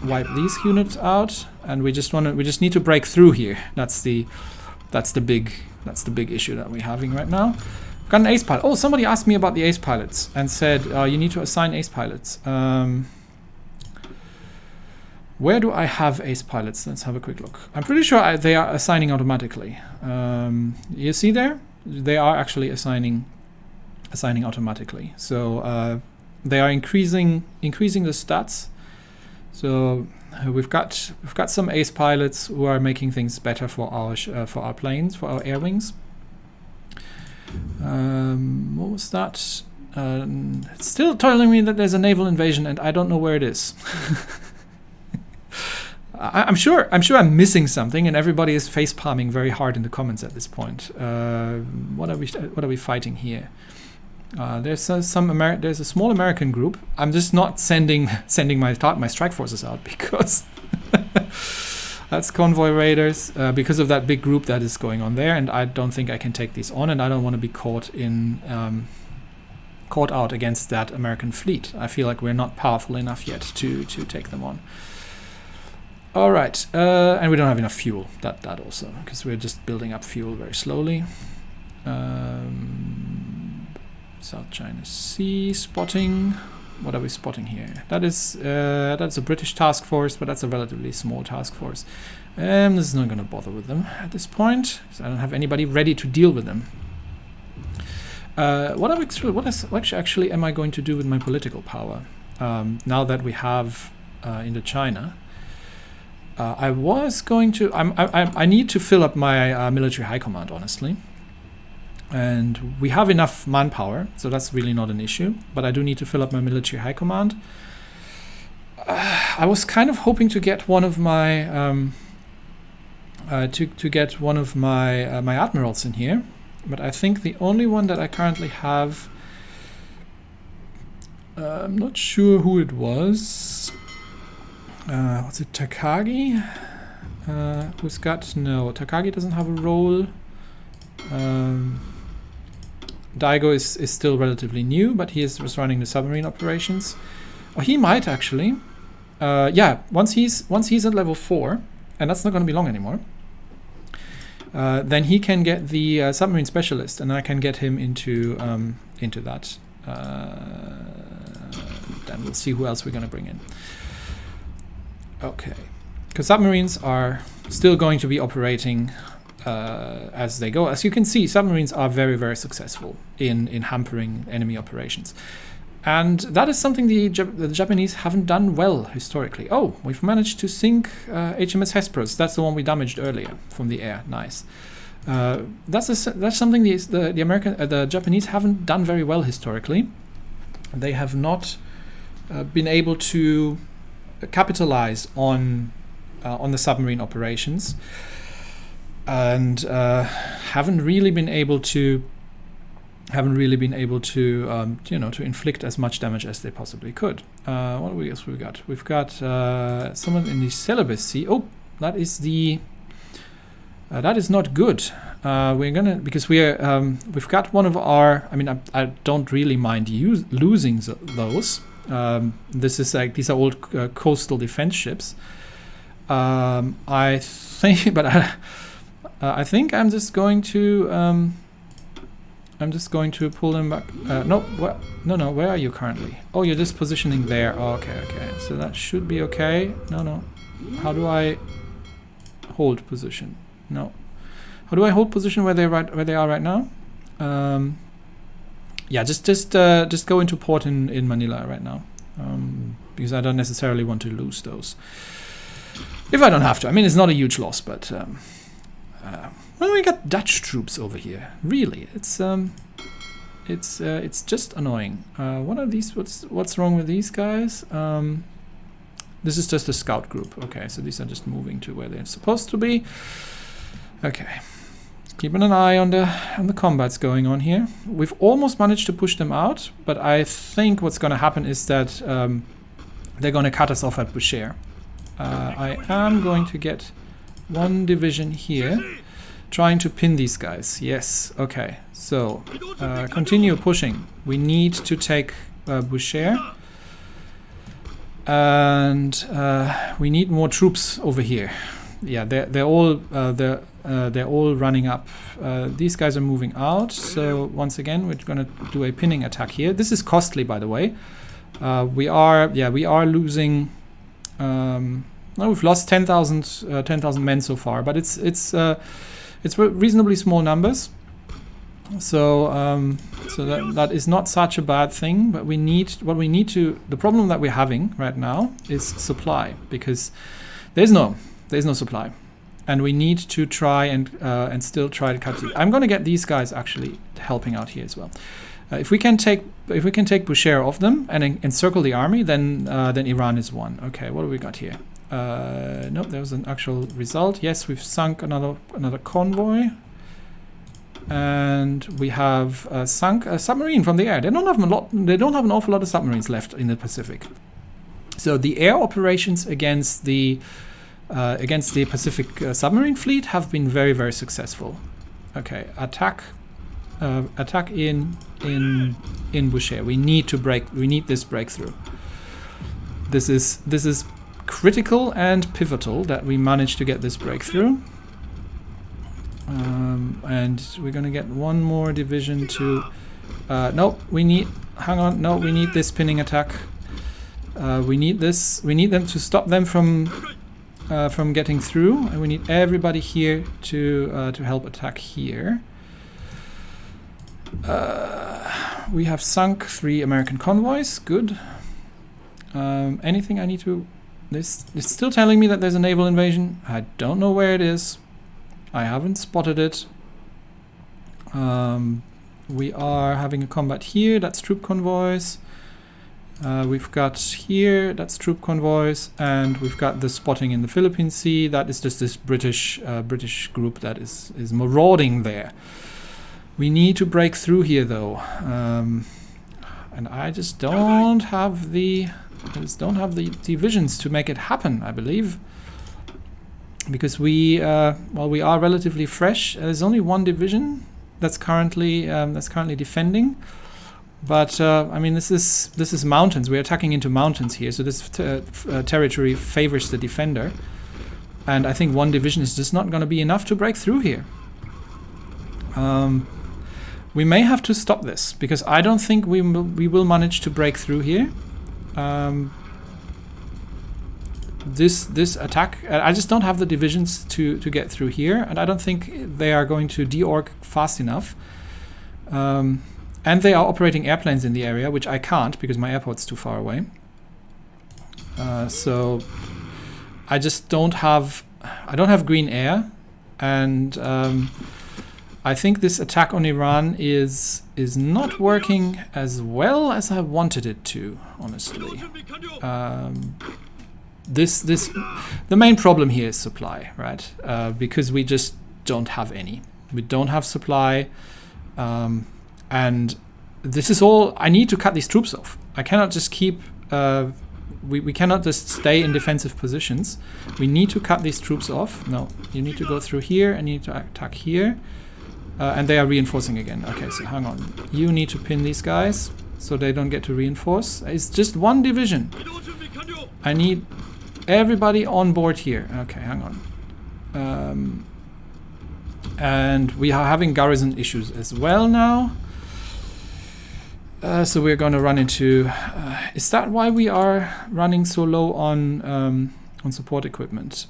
wipe these units out. And we just need to break through here. That's the big issue that we're having right now. We've got an ace pilot. Oh, somebody asked me about the ace pilots and said you need to assign ace pilots. Where do I have ace pilots? Let's have a quick look. I'm pretty sure they are assigning automatically. You see there? They are actually assigning automatically. So they are increasing the stats. So we've got some ace pilots who are making things better for our planes, for our air wings. What was that? It's still telling me that there's a naval invasion, and I don't know where it is. I'm sure I'm missing something, and everybody is face palming very hard in the comments at this point. What are we fighting here? There's a small American group. I'm just not sending my strike forces out because that's convoy raiders, because of that big group that is going on there, and I don't think I can take these on, and I don't want to be caught out against that American fleet. I feel like we're not powerful enough yet to take them on. All right, and we don't have enough fuel. That also, because we're just building up fuel very slowly. South China Sea spotting. What are we spotting here? That's a British task force, but that's a relatively small task force. This is not going to bother with them at this point, because I don't have anybody ready to deal with them. What actually am I going to do with my political power now that we have Indochina? I was going to. I need to fill up my military high command, honestly. And we have enough manpower, so that's really not an issue. But I do need to fill up my military high command. I was kind of hoping to get one of my my admirals in here, but I think the only one that I currently have, I'm not sure who it was. Was it Takagi? Takagi doesn't have a role. Daigo is still relatively new, but he is running the submarine operations. Oh, he might actually. Yeah, once he's at level 4, and that's not going to be long anymore, then he can get the submarine specialist, and I can get him into that. Then we'll see who else we're going to bring in. Okay, because submarines are still going to be operating as they go. As you can see, submarines are very, very successful in hampering enemy operations. And that is something the Japanese haven't done well historically. Oh, we've managed to sink HMS Hesperus. That's the one we damaged earlier from the air. Nice. That's something the Japanese haven't done very well historically. They have not been able to capitalize on the submarine operations, and haven't really been able to to inflict as much damage as they possibly could. What else we got? We've got someone in the Celebes Sea. Oh, that is not good. We're gonna, because we've got one of our. I mean, I don't really mind losing those. This is like, these are old coastal defense ships. I think, but I think I'm just going to pull them back. No, where are you currently? Oh, you're just positioning there. Oh, okay. So that should be okay. No. How do I hold position? No. How do I hold position where they are right now? Yeah, just go into port in Manila right now, because I don't necessarily want to lose those. If I don't have to. I mean, it's not a huge loss, but well, we got Dutch troops over here. Really, it's just annoying. What are these? What's wrong with these guys? This is just a scout group. Okay, so these are just moving to where they're supposed to be. Okay, keeping an eye on the combats going on here. We've almost managed to push them out, but I think what's going to happen is that they're going to cut us off at Boucher. I am going to get one division here, trying to pin these guys. Yes, okay. So, continue pushing. We need to take Boucher. And we need more troops over here. Yeah, they're all running up. These guys are moving out. So once again, we're going to do a pinning attack here. This is costly, by the way. We are losing. No, we've lost 10,000 men so far, but it's reasonably small numbers. So that is not such a bad thing. But the problem that we're having right now is supply, because there's no supply, and we need to try and still try to cut it. I'm going to get these guys actually helping out here as well. If we can take Boucher off them and encircle the army, then Iran is won. Okay, what do we got here? Nope, there was an actual result. Yes, we've sunk another convoy, and we have sunk a submarine from the air. They don't have an awful lot of submarines left in the Pacific. So the air operations against the Pacific submarine fleet have been very, very successful. Okay, attack in Boucher. We need this breakthrough. This is critical and pivotal that we manage to get this breakthrough. And we're gonna get one more division to. We need this pinning attack. We need them to stop them from getting through, and we need everybody here to help attack here. We have sunk 3 American convoys. Good. Anything I need to? It's still telling me that there's a naval invasion. I don't know where it is. I haven't spotted it. We are having a combat here. That's troop convoys. We've got here, that's troop convoys, and we've got the spotting in the Philippine Sea. That is just this British group that is marauding there. We need to break through here, though, and I just don't have the divisions to make it happen, I believe, because we are relatively fresh. There's only one division. that's currently defending. But I mean, this is mountains. We're attacking into mountains here, so this territory favors the defender. And I think one division is just not going to be enough to break through here. We may have to stop this, because I don't think we will manage to break through here. This attack, I just don't have the divisions to get through here, and I don't think they are going to de-org fast enough. And they are operating airplanes in the area, which I can't because my airport's too far away. So I just don't have green air, and I think this attack on Iran is not working as well as I wanted it to, honestly. The main problem here is supply, right? Because we just don't have any. We don't have supply. And this is all, I need to cut these troops off. I cannot just keep, we cannot just stay in defensive positions. We need to cut these troops off. No, you need to go through here and you need to attack here. And they are reinforcing again. Okay, so hang on. You need to pin these guys so they don't get to reinforce. It's just one division. I need everybody on board here. Okay, hang on. And we are having garrison issues as well now. So we're going to run into... is that why we are running so low on support equipment?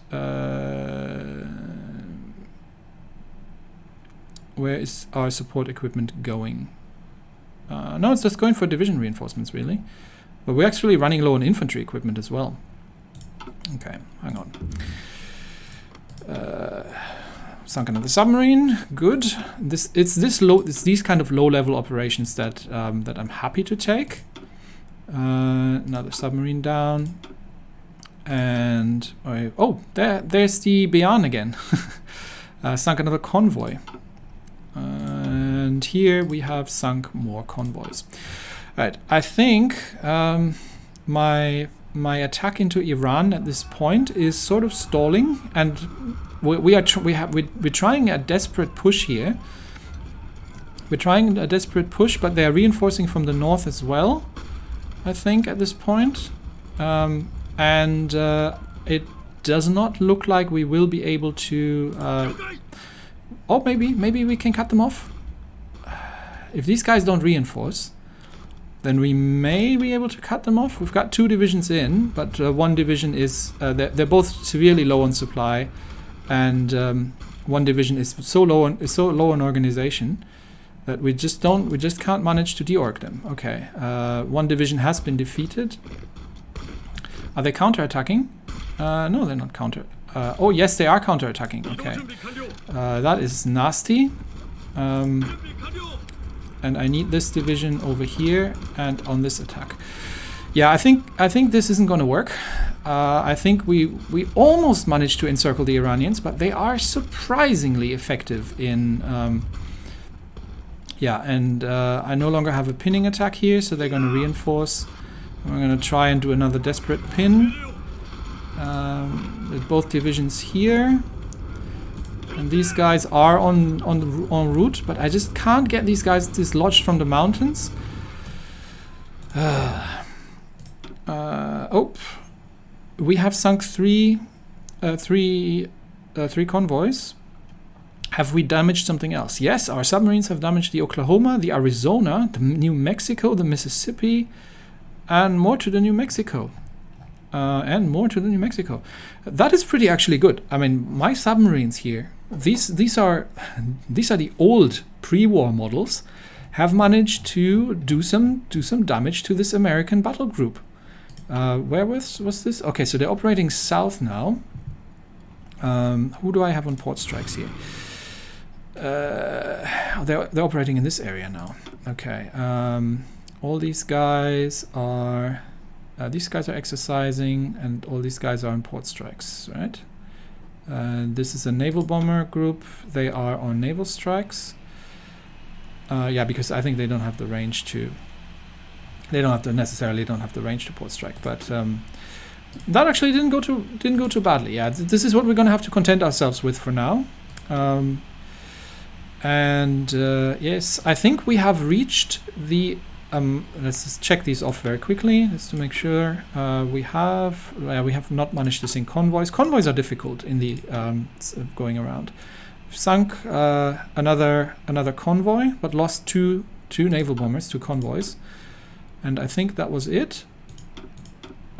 Where is our support equipment going? No, it's just going for division reinforcements, really. But we're actually running low on infantry equipment as well. Okay, hang on. Sunk another submarine. Good. It's these kind of low-level operations that that I'm happy to take. Another submarine down. And there's the Barren again. Sunk another convoy. And here we have sunk more convoys. Right. I think my attack into Iran at this point is sort of stalling, and we're trying a desperate push here. We're trying a desperate push, but they are reinforcing from the north as well, I think, at this point. And it does not look like we will be able to... maybe we can cut them off. If these guys don't reinforce, then we may be able to cut them off. We've got 2 divisions in, but one division is... they're both severely low on supply, and one division is so low on organization that we just can't manage to de-org them. Okay, one division has been defeated. Are they counterattacking? No, they're not counter. Oh yes, they are counterattacking. Okay, that is nasty. And I need this division over here and on this attack. Yeah, I think this isn't going to work. I think we almost managed to encircle the Iranians, but they are surprisingly effective in... I no longer have a pinning attack here, so they're going to reinforce. I'm going to try and do another desperate pin. With both divisions here. And these guys are en route, but I just can't get these guys dislodged from the mountains. We have sunk three convoys. Have we damaged something else? Yes, our submarines have damaged the Oklahoma, the Arizona, the New Mexico, the Mississippi, and more to the New Mexico. That is pretty actually good. I mean, my submarines here, these are the old pre-war models, have managed to do some damage to this American battle group. Where was this? Okay, so they're operating south now. Who do I have on port strikes here? They're operating in this area now. Okay. All these guys are exercising, and all these guys are on port strikes, right? This is a naval bomber group. They are on naval strikes. Yeah, because I think they don't have the range to. They necessarily don't have the range to port strike, but that actually didn't go too badly. Yeah, this is what we're going to have to content ourselves with for now. And yes, I think we have reached the let's just check these off very quickly just to make sure. We have not managed to sink convoys. Convoys are difficult in the going around. We've sunk another convoy, but lost two naval bombers, 2 convoys, and I think that was it.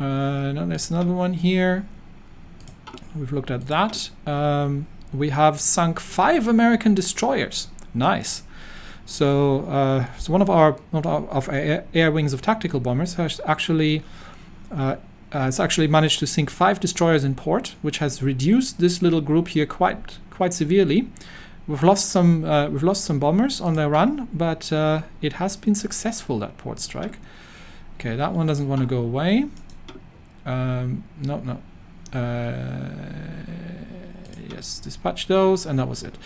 No, there's another one here. We've looked at that. We have sunk 5 American destroyers. Nice. So, so one of our air wings of tactical bombers has actually managed to sink 5 destroyers in port, which has reduced this little group here quite severely. We've lost some bombers on their run, but it has been successful, that port strike. Okay, that one doesn't want to go away. No. Yes, dispatch those, and that was it.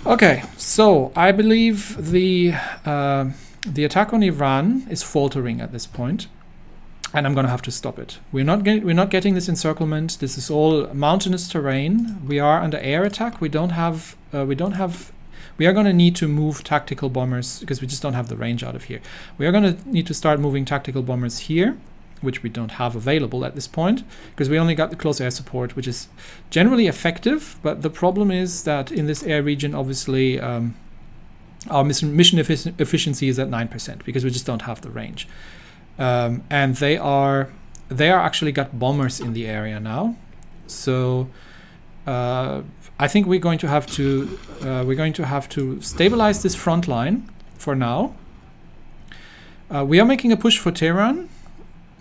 Okay, so I believe the attack on Iran is faltering at this point, and I'm going to have to stop it. We're not getting this encirclement. This is all mountainous terrain. We are under air attack. We are going to need to move tactical bombers because we just don't have the range out of here. We are going to need to start moving tactical bombers here, which we don't have available at this point because we only got the close air support, which is generally effective. But the problem is that in this air region, obviously, our mission efficiency is at 9% because we just don't have the range. And they are actually got bombers in the area now. So I think we're going to have to stabilize this front line for now. We are making a push for Tehran.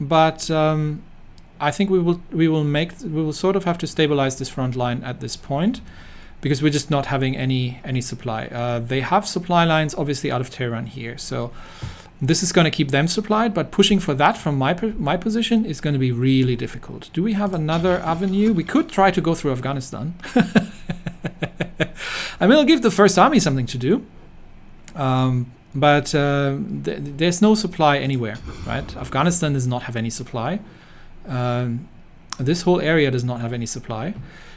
But I think we will sort of have to stabilize this front line at this point because we're just not having any supply. They have supply lines obviously out of Tehran here, so this is going to keep them supplied. But pushing for that from my position is going to be really difficult. Do we have another avenue? We could try to go through Afghanistan. I mean, it'll give the First Army something to do. But there's no supply anywhere, right? Afghanistan does not have any supply. This whole area does not have any supply.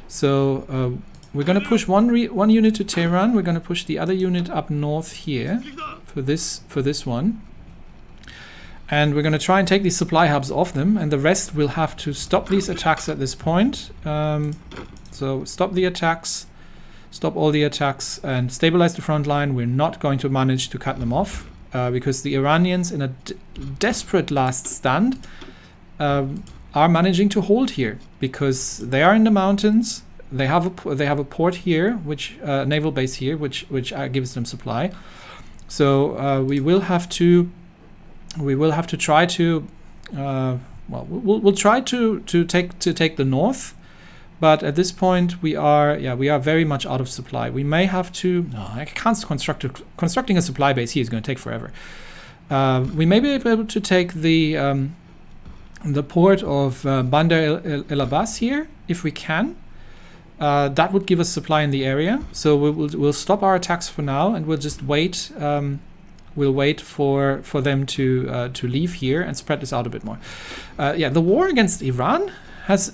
So we're going to push one unit to Tehran. We're going to push the other unit up north here for this one. And we're going to try and take these supply hubs off them. And the rest will have to stop these attacks at this point. So stop the attacks. Stop all the attacks and stabilize the front line. We're not going to manage to cut them off because the Iranians, in a desperate last stand, are managing to hold here because they are in the mountains. They have a port here, which naval base here, which gives them supply. So we will have to try to we'll try to take the north. But at this point, we are very much out of supply. We may have to. No, I can't constructing a supply base here is going to take forever. We may be able to take the port of Bandar el Abbas here if we can. That would give us supply in the area. So we'll stop our attacks for now, and we'll just wait. We'll wait for them to leave here and spread this out a bit more. The war against Iran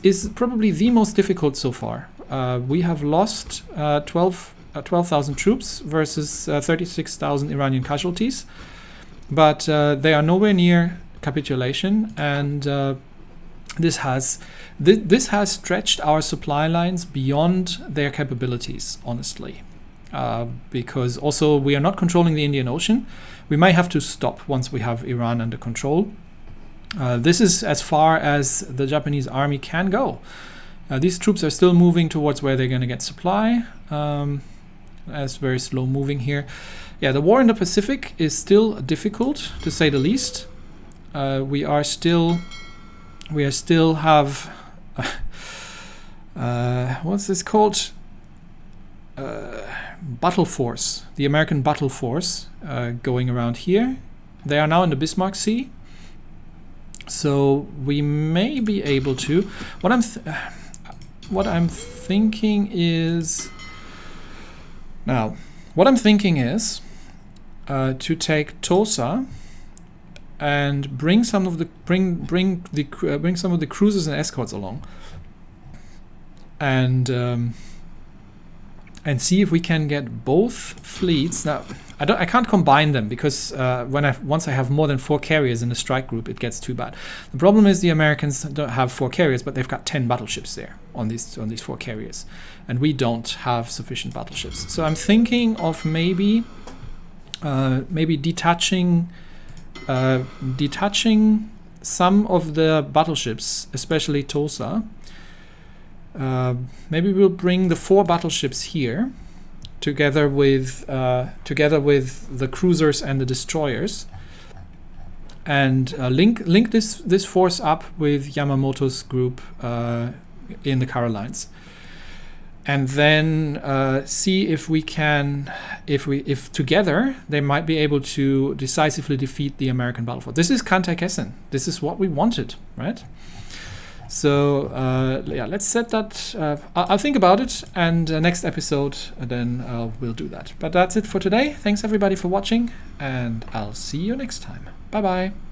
is probably the most difficult so far. We have lost 12,000 troops versus 36,000 Iranian casualties, but they are nowhere near capitulation, and this has stretched our supply lines beyond their capabilities, honestly, because also we are not controlling the Indian Ocean. We may have to stop once we have Iran under control. This is as far as the Japanese army can go. These troops are still moving towards where they're going to get supply. It's very slow moving here. Yeah, the war in the Pacific is still difficult, to say the least. We still have what's this called? Battle force, the American battle force, going around here. They are now in the Bismarck Sea. So we may be able to. What I'm thinking is to take Tosa and bring some of the cruisers and escorts along, and and see if we can get both fleets. Now, I can't combine them because once I have more than 4 carriers in the strike group, it gets too bad. The problem is the Americans don't have 4 carriers, but they've got 10 battleships there on these 4 carriers, and we don't have sufficient battleships. So I'm thinking of maybe detaching some of the battleships, especially Tulsa. Maybe we'll bring the 4 battleships here, together with the cruisers and the destroyers, and link this force up with Yamamoto's group in the Carolines, and then see if we can, if together they might be able to decisively defeat the American battle force. This is Kantai-Kessen. This is what we wanted, right? So let's set that. I'll think about it, and next episode then we'll do that. But that's it for today. Thanks everybody for watching, and I'll see you next time. Bye bye.